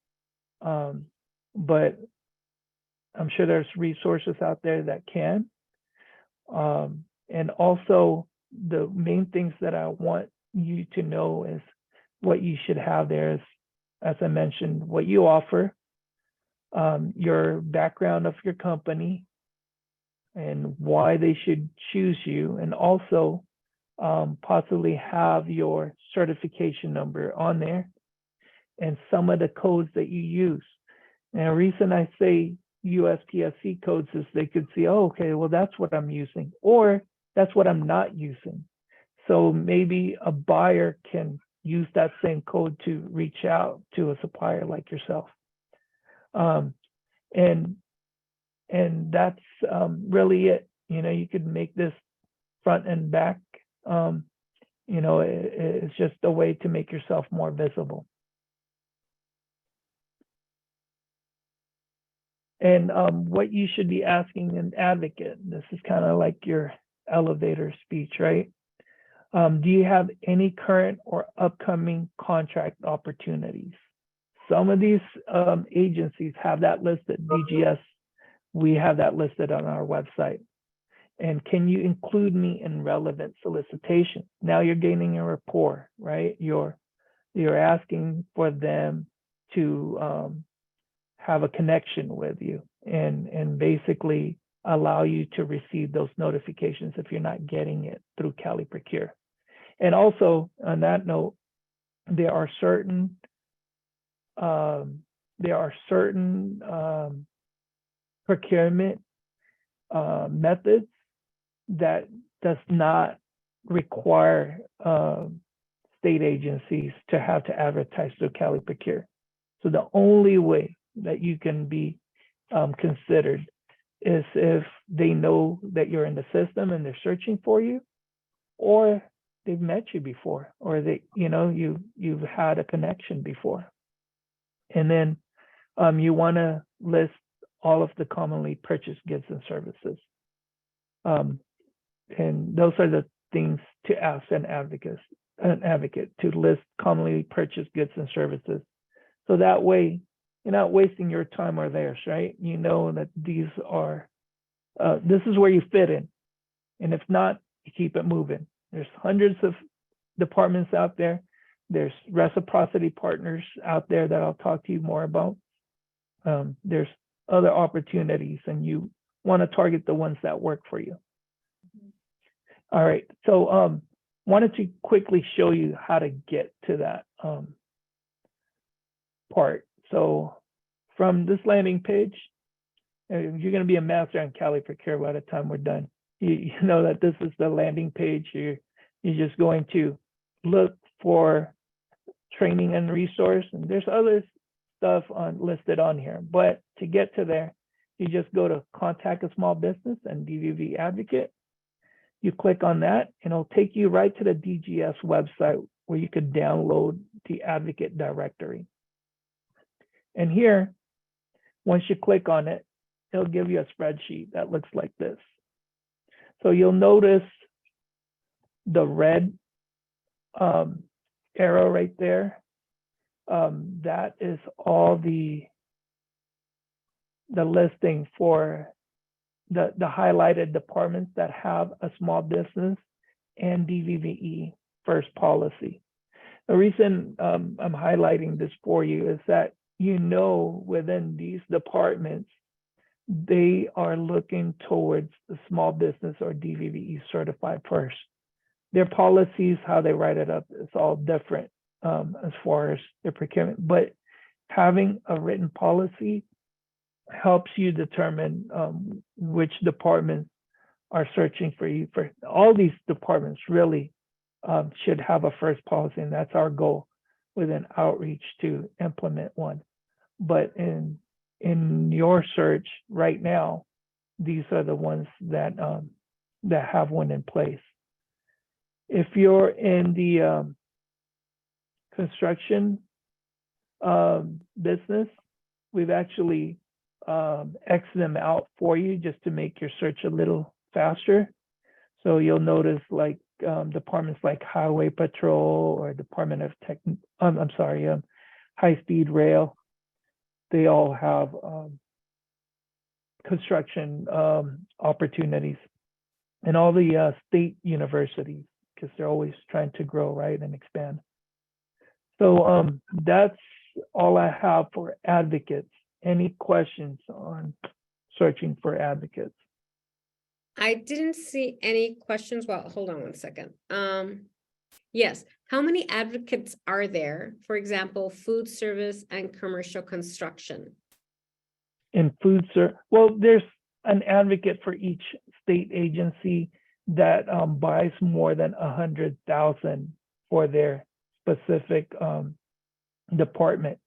but I'm sure there's resources out there that can. And also, the main things that I want you to know is what you should have there is, as I mentioned, what you offer, your background of your company, and why they should choose you, and also possibly have your certification number on there and some of the codes that you use. And the reason I say USPSC codes is they could see, oh, okay, well, that's what I'm using, or that's what I'm not using. So maybe a buyer can use that same code to reach out to a supplier like yourself. And that's really it. You know, you could make this front and back. You know, it's just a way to make yourself more visible. And what you should be asking an advocate, this is kind of like your elevator speech, right? Do you have any current or upcoming contract opportunities? Some of these agencies have that listed. DGS, we have that listed on our website. And can you include me in relevant solicitation? Now you're gaining a rapport, right? You're asking for them to have a connection with you and basically allow you to receive those notifications if you're not getting it through Cali Procure. And also, on that note, there are certain procurement methods that does not require state agencies to have to advertise through Cali Procure. So the only way that you can be considered is if they know that you're in the system and they're searching for you, or they've met you before, or you've had a connection before. And then you want to list all of the commonly purchased goods and services. And those are the things to ask an advocate to list commonly purchased goods and services. So that way you're not wasting your time or theirs, right? You know that these are, this is where you fit in. And if not, you keep it moving. There's hundreds of departments out there. There's reciprocity partners out there that I'll talk to you more about. There's other opportunities, and you want to target the ones that work for you. All right, so wanted to quickly show you how to get to that part. So from this landing page, you're going to be a master on Cali Procure by the time we're done. You know that this is the landing page. You're just going to look for training and resource, and there's other stuff listed on here. But to get to there, you just go to Contact a Small Business and DVV Advocate. You click on that, and it'll take you right to the DGS website where you could download the Advocate directory. And here, once you click on it, it'll give you a spreadsheet that looks like this. So you'll notice the red arrow right there. That is all the listing for the highlighted departments that have a small business and DVVE first policy. The reason I'm highlighting this for you is that within these departments, they are looking towards the small business or DVVE certified first. Their policies, how they write it up, is all different as far as their procurement. But having a written policy helps you determine which departments are searching for you. For all these departments really should have a first policy, and that's our goal within outreach to implement one. But in your search right now, these are the ones that have one in place. If you're in the construction business, we've actually X'd them out for you just to make your search a little faster. So you'll notice like departments like Highway Patrol or Department of High Speed Rail. They all have construction opportunities, and all the state universities, because they're always trying to grow, right, and expand. So that's all I have for advocates. Any questions on searching for advocates? I didn't see any questions. Well, hold on one second. Yes. How many advocates are there? For example, food service and commercial construction. In food service, well, there's an advocate for each state agency that buys more than 100,000 for their specific department.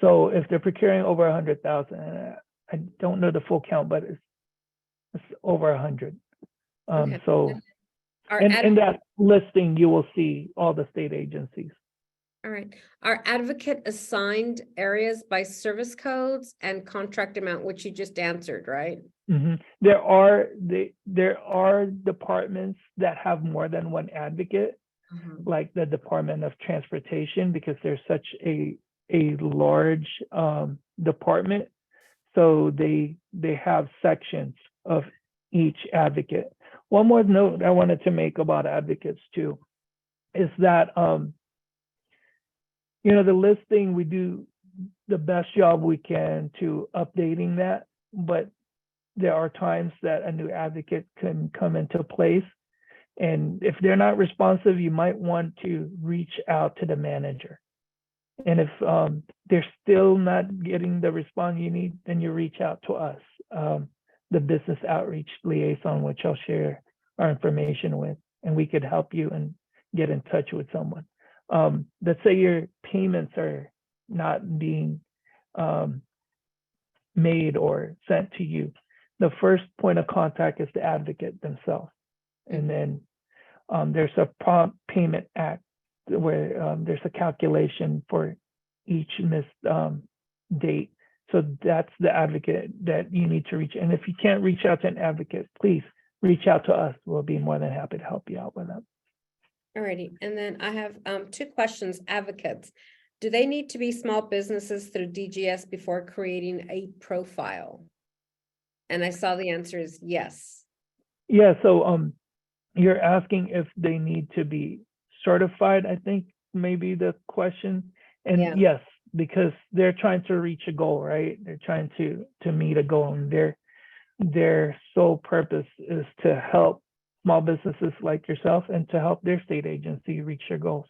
So if they're procuring over 100,000, I don't know the full count, but it's over 100. Okay. So, in that listing, you will see all the state agencies. All right. Are advocate assigned areas by service codes and contract amount, which you just answered, right? Mm-hmm. There are departments that have more than one advocate, like the Department of Transportation, because there's such a large department. So they have sections of each advocate. One more note I wanted to make about advocates too is that the listing, we do the best job we can to updating that, but there are times that a new advocate can come into place, and if they're not responsive, you might want to reach out to the manager. And if they're still not getting the response you need, then you reach out to us, the business outreach liaison, which I'll share our information with. and we could help you and get in touch with someone. Let's say your payments are not being made or sent to you. The first point of contact is the advocate themselves. And then there's a prompt payment act where there's a calculation for each missed date. So that's the advocate that you need to reach. And if you can't reach out to an advocate, please reach out to us. We'll be more than happy to help you out with that. Alrighty, and then I have two questions. Advocates, do they need to be small businesses through DGS before creating a profile? And I saw the answer is yes. Yeah, so you're asking if they need to be certified, I think maybe the question. And Yeah. yes, because they're trying to reach a goal, right? They're trying to meet a goal, and their sole purpose is to help small businesses like yourself and to help their state agency reach their goals.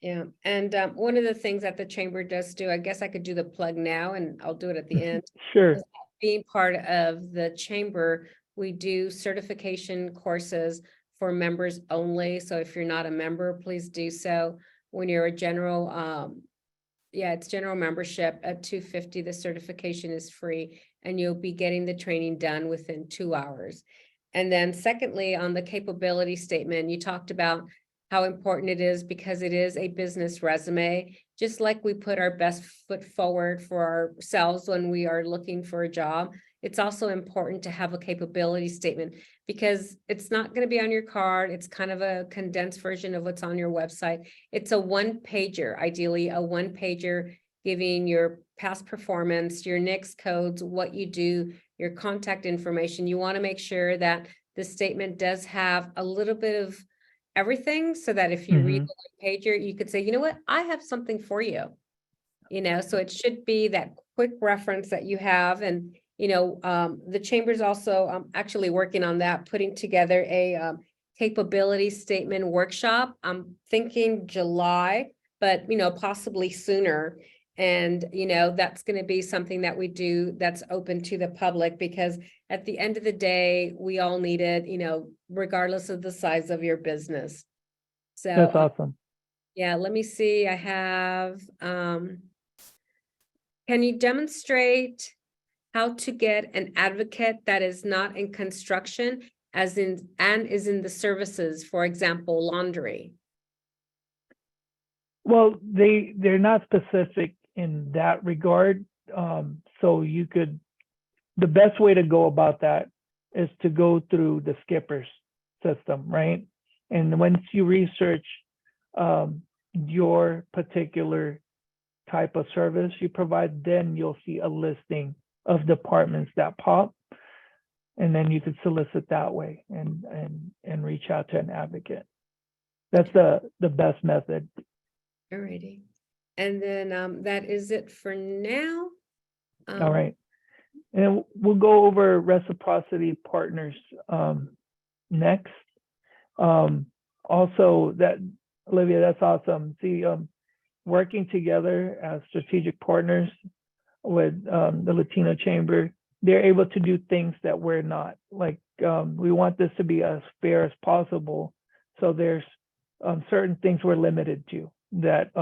Yeah, and one of the things that the chamber does do, I guess I could do the plug now and I'll do it at the end. Sure. Being part of the chamber, we do certification courses for members only. So if you're not a member, please do so. When you're a general, it's general membership at $250. The certification is free and you'll be getting the training done within 2 hours. And then secondly, on the capability statement, you talked about how important it is because it is a business resume. Just like we put our best foot forward for ourselves when we are looking for a job, it's also important to have a capability statement because it's not going to be on your card. It's kind of a condensed version of what's on your website. It's a one-pager, ideally a one-pager giving your past performance, your NAICS codes, what you do, your contact information. You want to make sure that the statement does have a little bit of everything so that if you read the one pager, you could say, you know what, I have something for you, so it should be that quick reference that you have. And, the chamber's also actually working on that, putting together a capability statement workshop. I'm thinking July, but, possibly sooner. And, that's going to be something that we do that's open to the public because at the end of the day, we all need it, regardless of the size of your business. So that's awesome. Yeah, let me see. I have, can you demonstrate how to get an advocate that is not in construction and is in the services, for example, laundry? Well, they're not specific in that regard. So the best way to go about that is to go through the skippers system, right? And once you research your particular type of service you provide, then you'll see a listing of departments that pop, and then you could solicit that way and reach out to an advocate. That's the best method. Alrighty. And then that is it for now. All right. And we'll go over reciprocity partners next. Also, that Olivia, that's awesome. See, working together as strategic partners with the Latino Chamber, they're able to do things that we're not. Like we want this to be as fair as possible. So there's certain things we're limited to that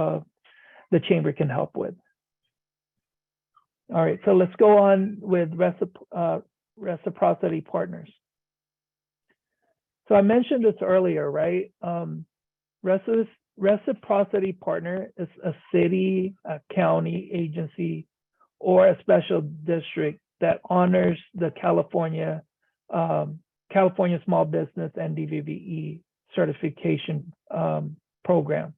the chamber can help with. All right, so let's go on with reciprocity partners. So I mentioned this earlier, right? Reciprocity partner is a city, a county agency, or a special district that honors the California Small Business and DVBE certification program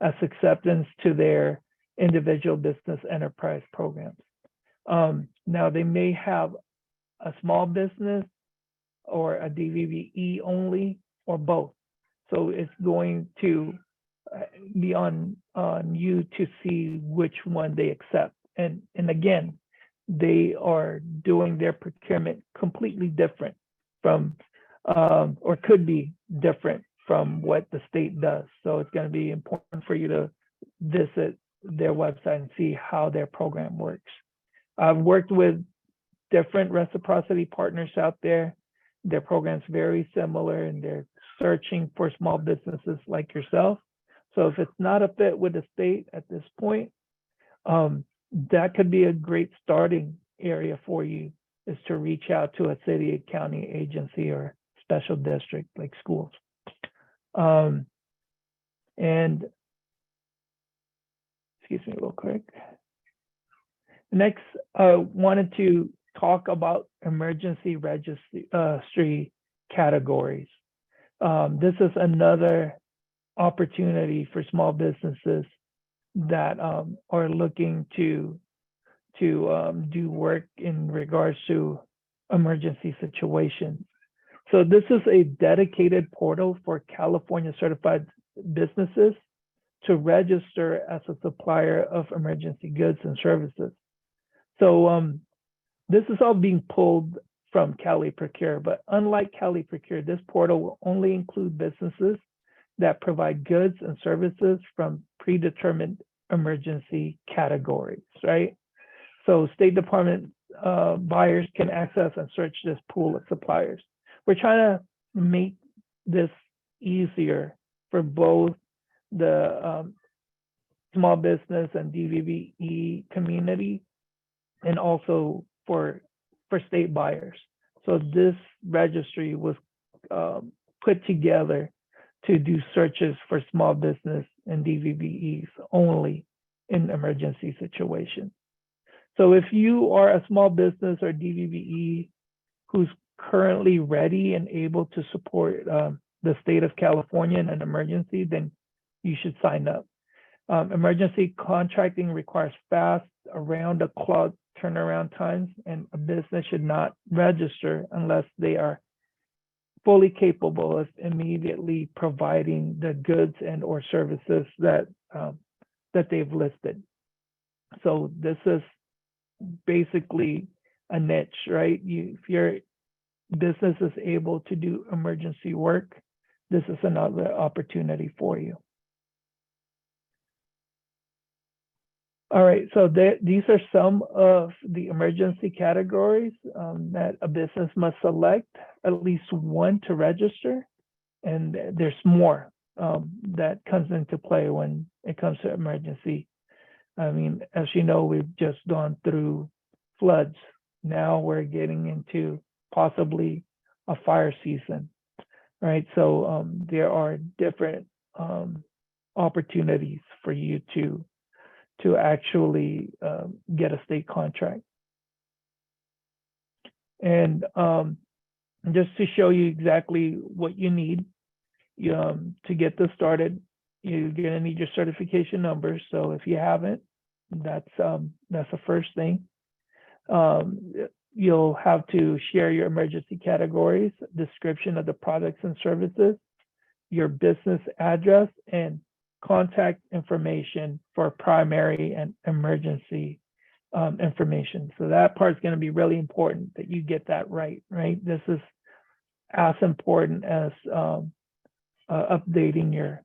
as acceptance to their individual business enterprise programs. Now they may have a small business or a DVBE only or both. So it's going to be on you to see which one they accept. And again, they are doing their procurement completely different from, or could be different from what the state does. So it's going to be important for you to visit their website and see how their program works. I've worked with different reciprocity partners out there. Their programs very similar and they're searching for small businesses like yourself. So if it's not a fit with the state at this point, that could be a great starting area for you, is to reach out to a city, county agency, or special district like schools. And excuse me real quick. Next, wanted to talk about emergency registry categories. This is another opportunity for small businesses that are looking to do work in regards to emergency situations. So this is a dedicated portal for California certified businesses to register as a supplier of emergency goods and services. So this is all being pulled from Cali Procure, but unlike Cali Procure, this portal will only include businesses that provide goods and services from predetermined emergency categories, right? So State Department buyers can access and search this pool of suppliers. We're trying to make this easier for both the small business and DVBE community, and also for state buyers. So this registry was put together to do searches for small business and DVBEs only in emergency situations. So if you are a small business or DVBE who's currently ready and able to support the state of California in an emergency, then you should sign up. Emergency contracting requires fast, around-the-clock turnaround times, and a business should not register unless they are fully capable of immediately providing the goods and or services that they've listed. So this is basically a niche, right? If your business is able to do emergency work, this is another opportunity for you. All right, so these are some of the emergency categories that a business must select at least one to register, and there's more that comes into play when it comes to emergency. I mean, as you know, we've just gone through floods. Now we're getting into possibly a fire season, right? So there are different opportunities for you to actually get a state contract. And just to show you exactly what you need to get this started, you're gonna need your certification number. So if you haven't, that's the first thing. You'll have to share your emergency categories, description of the products and services, your business address, and contact information for primary and emergency information. So that part's going to be really important that you get that right, right? This is as important as updating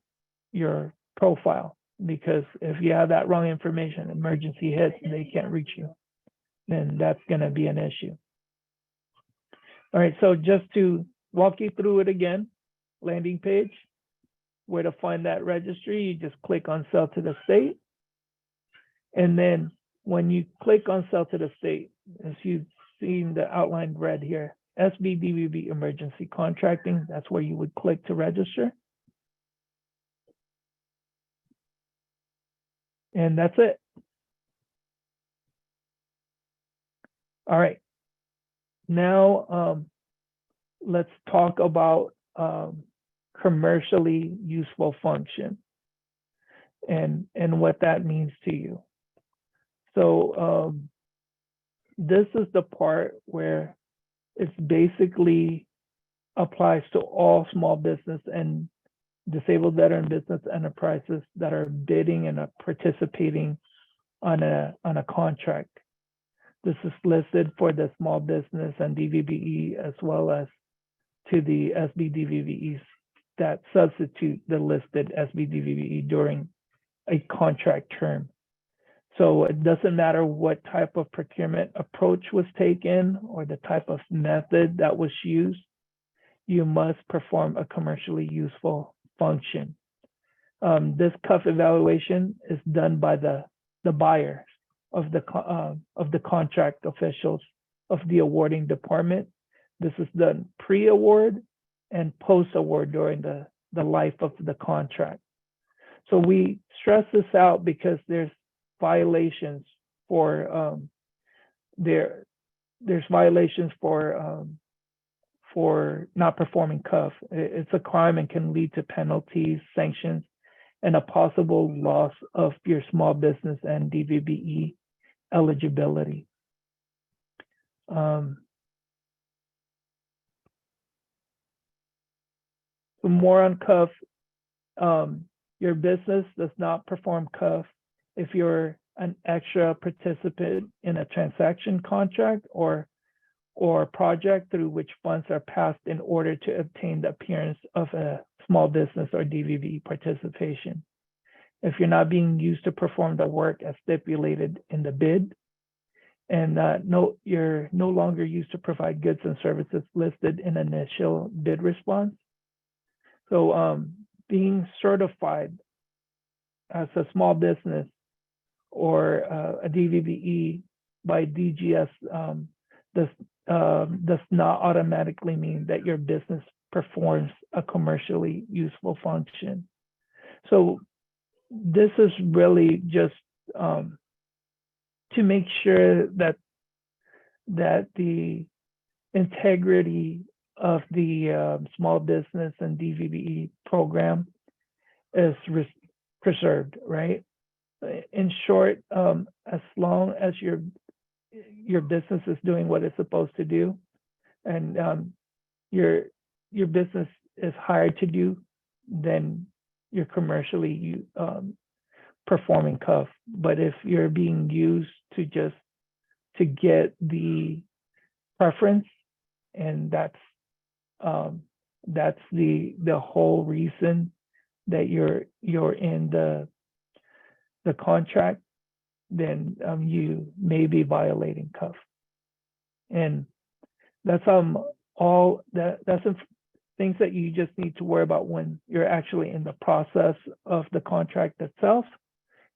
your profile, because if you have that wrong information, emergency hits and they can't reach you, then that's going to be an issue. All right, so just to walk you through it again, landing page, where to find that registry, you just click on sell to the state. And then when you click on sell to the state, as you've seen the outlined red here, SBDVB emergency contracting, that's where you would click to register. And that's it. All right. Now, let's talk about commercially useful function and what that means to you. So this is the part where it's basically applies to all small business and disabled veteran business enterprises that are bidding and are participating on a contract. This is listed for the small business and DVBE, as well as to the SBDVBEs that substitute the listed SBDVBE during a contract term. So it doesn't matter what type of procurement approach was taken or the type of method that was used. you must perform a commercially useful function. This CUF evaluation is done by the buyer of the contract officials of the awarding department. This is done pre-award and post-award during the life of the contract. So we stress this out because there's violations for there's violations for not performing CUF. It's a crime and can lead to penalties, sanctions, and a possible loss of your small business and DVBE eligibility. For more on CUF, your business does not perform CUF if you're an extra participant in a transaction contract or project through which funds are passed in order to obtain the appearance of a small business or DVB participation. If you're not being used to perform the work as stipulated in the bid, and you're no longer used to provide goods and services listed in initial bid response. So being certified as a small business or a DVBE by DGS does not automatically mean that your business performs a commercially useful function. So this is really just to make sure that the integrity of the small business and DVBE program is preserved, right? In short, as long as your business is doing what it's supposed to do, and your business is hired to do, then you're commercially performing CUF. But if you're being used to get the preference, and that's the whole reason that you're in the contract, then you may be violating CUF. And that's that's things that you just need to worry about when you're actually in the process of the contract itself.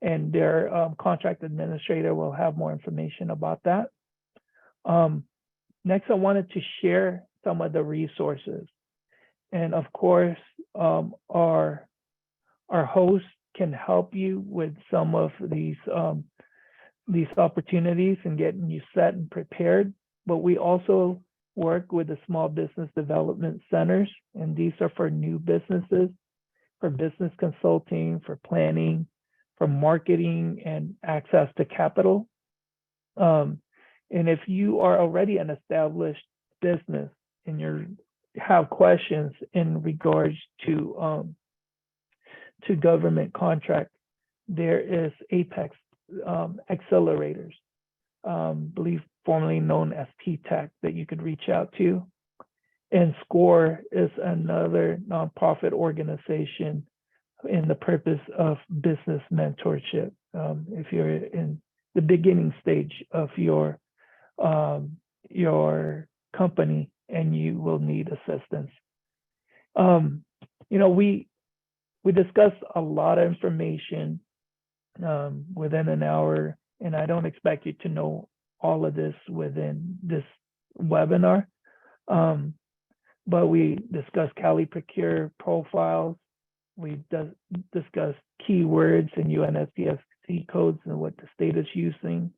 And their contract administrator will have more information about that. Next, I wanted to share some of the resources. And of course, our host can help you with some of these opportunities and getting you set and prepared. But we also work with the small business development centers, and these are for new businesses, for business consulting, for planning, for marketing, and access to capital. And if you are already an established business and you have questions in regards to government contracts, there is Apex accelerators, believe formerly known as PTAC, that you could reach out to. And SCORE is another nonprofit organization in the purpose of business mentorship. If you're in the beginning stage of your company and you will need assistance. We discussed a lot of information within an hour, and I don't expect you to know all of this within this webinar. But we discussed Cali Procure profiles. We discussed keywords and UNSDFC codes and what the state is using,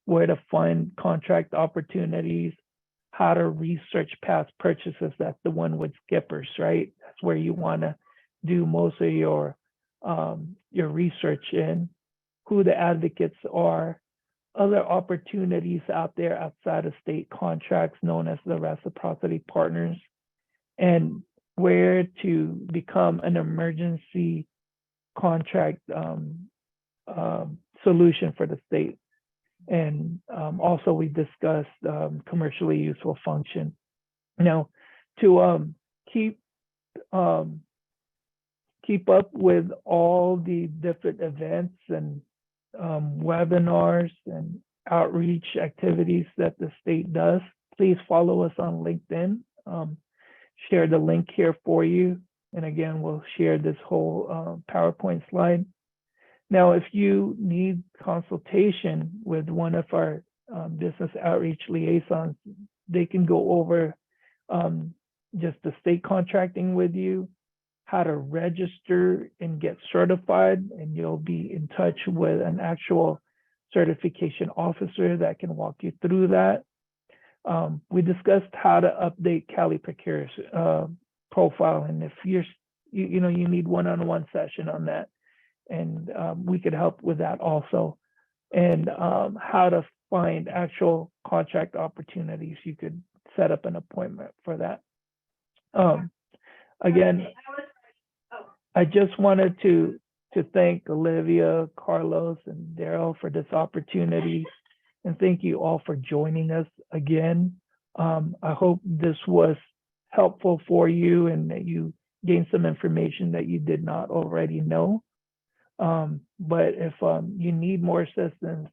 where to find contract opportunities, how to research past purchases. That's the one with skippers, right? That's where you want to do most of your research in, who the advocates are, other opportunities out there outside of state contracts known as the reciprocity partners, and where to become an emergency contract solution for the state. And also we discussed commercially useful function. Now, to keep up with all the different events and webinars and outreach activities that the state does, please follow us on LinkedIn. share the link here for you. And again, we'll share this whole PowerPoint slide. Now, if you need consultation with one of our business outreach liaisons, they can go over just the state contracting with you, how to register and get certified, and you'll be in touch with an actual certification officer that can walk you through that. We discussed how to update Cali Procure's profile, and if you need one-on-one session on that, and we could help with that also, and how to find actual contract opportunities. You could set up an appointment for that. Again, I just wanted to thank Olivia, Carlos, and Daryl for this opportunity, and thank you all for joining us again. I hope this was helpful for you and that you gained some information that you did not already know. But if you need more assistance,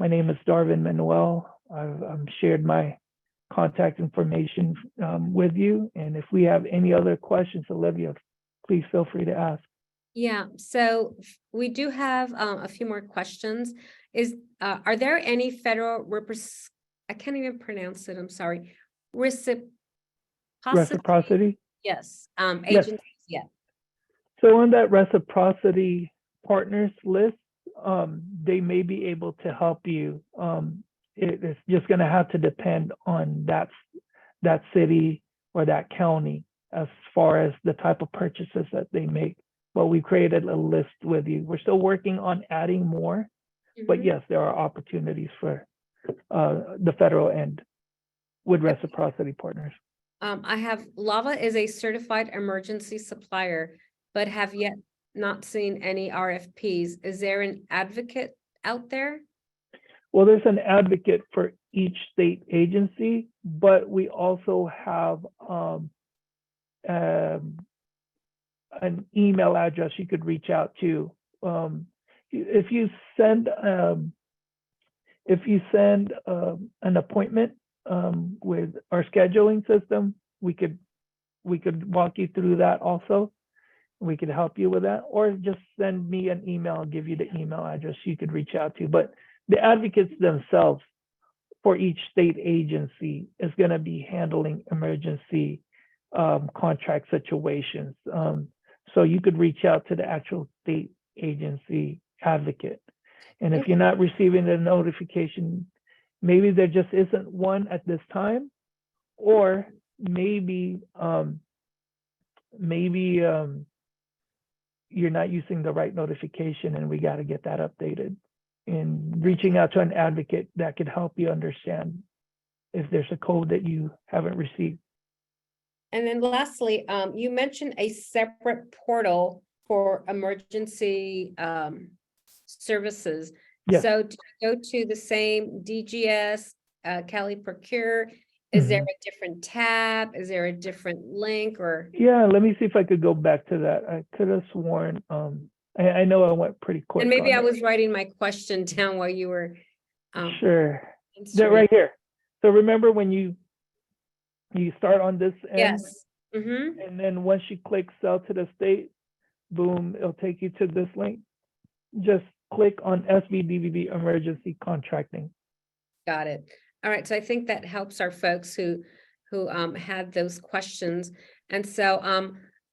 my name is Darvin Manuel. I've shared my contact information with you. And if we have any other questions, Olivia, please feel free to ask. Yeah, so we do have a few more questions. Are there any federal I can't even pronounce it, I'm sorry. Reciprocity? Yes, Yes. agencies, yeah. So on that reciprocity partners list, they may be able to help you. It's just going to have to depend on that city or that county as far as the type of purchases that they make. But we created a list with you. We're still working on adding more, but yes, there are opportunities for the federal end with reciprocity partners. I have Lava is a certified emergency supplier, but have yet not seen any RFPs. Is there an advocate out there? Well, there's an advocate for each state agency, but we also have an email address you could reach out to. If you send an appointment with our scheduling system, we could walk you through that also. We could help you with that, or just send me an email. I'll give you the email address you could reach out to. But the advocates themselves for each state agency is going to be handling emergency contract situations. So you could reach out to the actual state agency advocate. And if you're not receiving the notification, maybe there just isn't one at this time, or maybe you're not using the right notification, and we got to get that updated. And reaching out to an advocate that could help you understand if there's a code that you haven't received. And then lastly, you mentioned a separate portal for emergency services. Yes. So to go to the same DGS, Cali Procure, is there a different tab? Is there a different link or? Yeah, let me see if I could go back to that. I could have sworn, I know I went pretty quick. And maybe I was writing my question down while you were. Sure, they're right here. So remember when you start on this end? Yes. And then once you click sell to the state, boom, it'll take you to this link. Just click on SBDVB emergency contracting. Got it. All right. So I think that helps our folks who had those questions. And so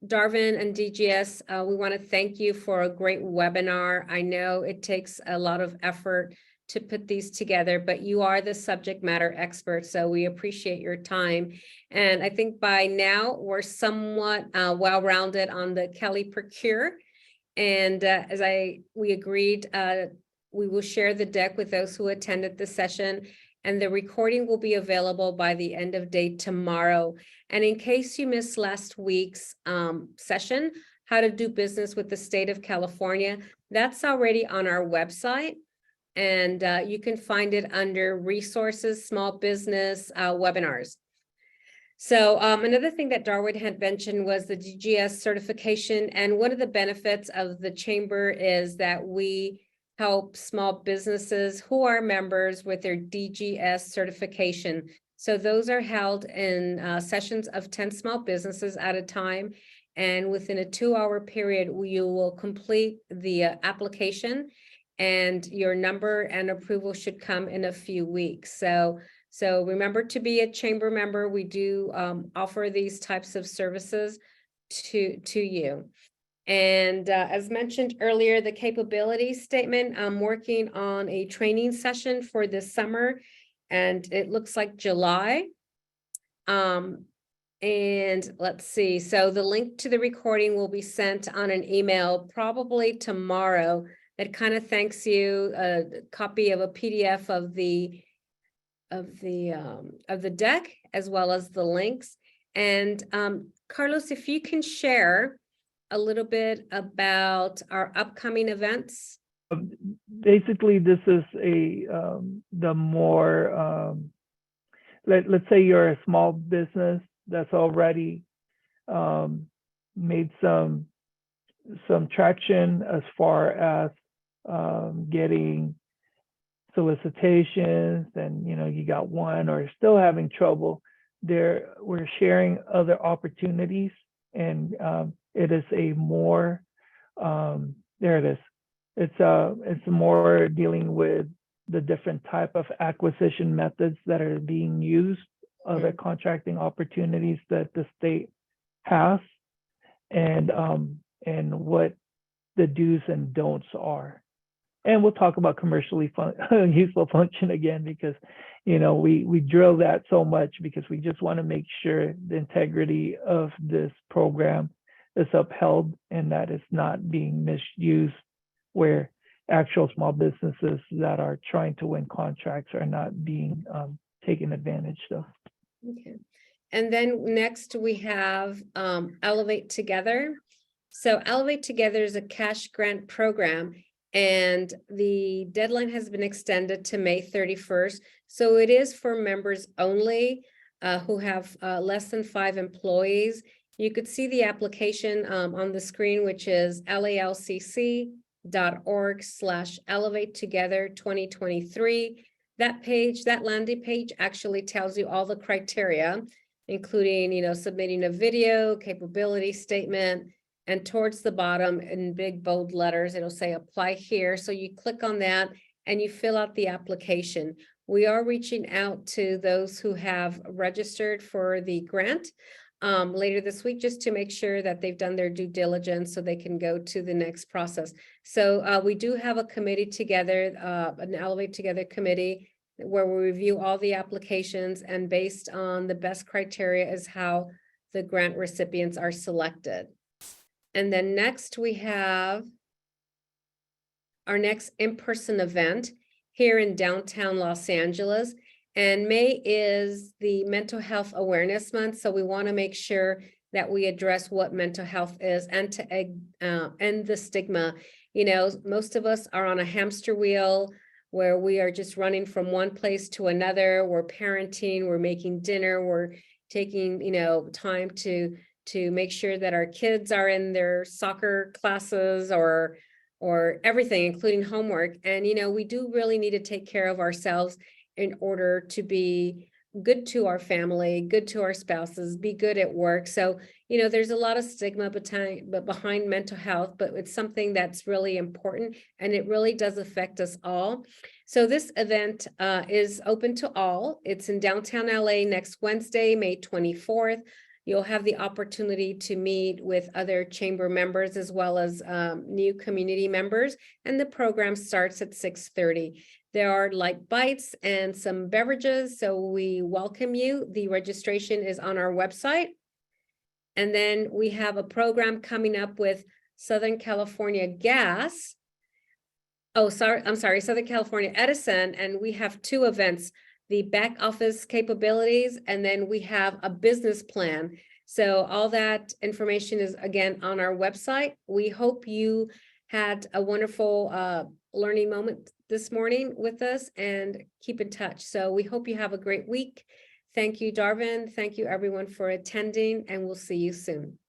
Darvin and DGS, we want to thank you for a great webinar. I know it takes a lot of effort to put these together, but you are the subject matter expert, so we appreciate your time. And I think by now we're somewhat well-rounded on the Cali Procure. And as we agreed, we will share the deck with those who attended the session, and the recording will be available by the end of day tomorrow. And in case you missed last week's session, how to do business with the state of California, that's already on our website. And you can find it under resources, small business webinars. So another thing that Darwin had mentioned was the DGS certification. And one of the benefits of the chamber is that we help small businesses who are members with their DGS certification. So those are held in sessions of 10 small businesses at a time. And within a 2-hour period, you will complete the application, and your number and approval should come in a few weeks. So remember to be a chamber member. We do offer these types of services to you. And as mentioned earlier, the capability statement, I'm working on a training session for this summer, and it looks like July. And let's see, so the link to the recording will be sent on an email probably tomorrow. That kind of thanks you, a copy of a PDF of the deck, as well as the links. And Carlos, if you can share a little bit about our upcoming events. Basically, this is the more, let's say you're a small business that's already made some traction as far as getting solicitations, and you got one or still having trouble. We're sharing other opportunities, and it is a more there it is. It's more dealing with the different type of acquisition methods that are being used, other contracting opportunities that the state has, and what the do's and don'ts are. And we'll talk about commercially useful function again, because we drill that so much because we just want to make sure the integrity of this program is upheld and that it's not being misused, where actual small businesses that are trying to win contracts are not being taken advantage of. Okay. And then next we have Elevate Together. So Elevate Together is a cash grant program, and the deadline has been extended to May 31st. So it is for members only who have less than 5 employees. You could see the application on the screen, which is lalcc.org/Elevate Together 2023. That page, that landing page actually tells you all the criteria, including, submitting a video, capability statement, and towards the bottom in big bold letters, it'll say apply here. So you click on that and you fill out the application. We are reaching out to those who have registered for the grant later this week, just to make sure that they've done their due diligence so they can go to the next process. So we do have a committee together, an Elevate Together committee, where we review all the applications, and based on the best criteria is how the grant recipients are selected. And then next we have our next in-person event here in downtown Los Angeles. And May is the Mental Health Awareness Month. So we want to make sure that we address what mental health is, and to end the stigma. Most of us are on a hamster wheel where we are just running from one place to another. We're parenting, we're making dinner, we're taking, time to make sure that our kids are in their soccer classes or everything, including homework. And, we do really need to take care of ourselves in order to be good to our family, good to our spouses, be good at work. So, there's a lot of stigma behind mental health, but it's something that's really important, and it really does affect us all. So this event is open to all. It's in downtown LA next Wednesday, May 24th. You'll have the opportunity to meet with other chamber members as well as new community members, and the program starts at 6:30. There are light bites and some beverages, so we welcome you. The registration is on our website. And then we have a program coming up with Southern California Gas. Southern California Edison, and we have 2 events, the back office capabilities, and then we have a business plan. So all that information is again on our website. We hope you had a wonderful learning moment this morning with us, and keep in touch. So we hope you have a great week. Thank you, Darvin. Thank you everyone for attending, and we'll see you soon.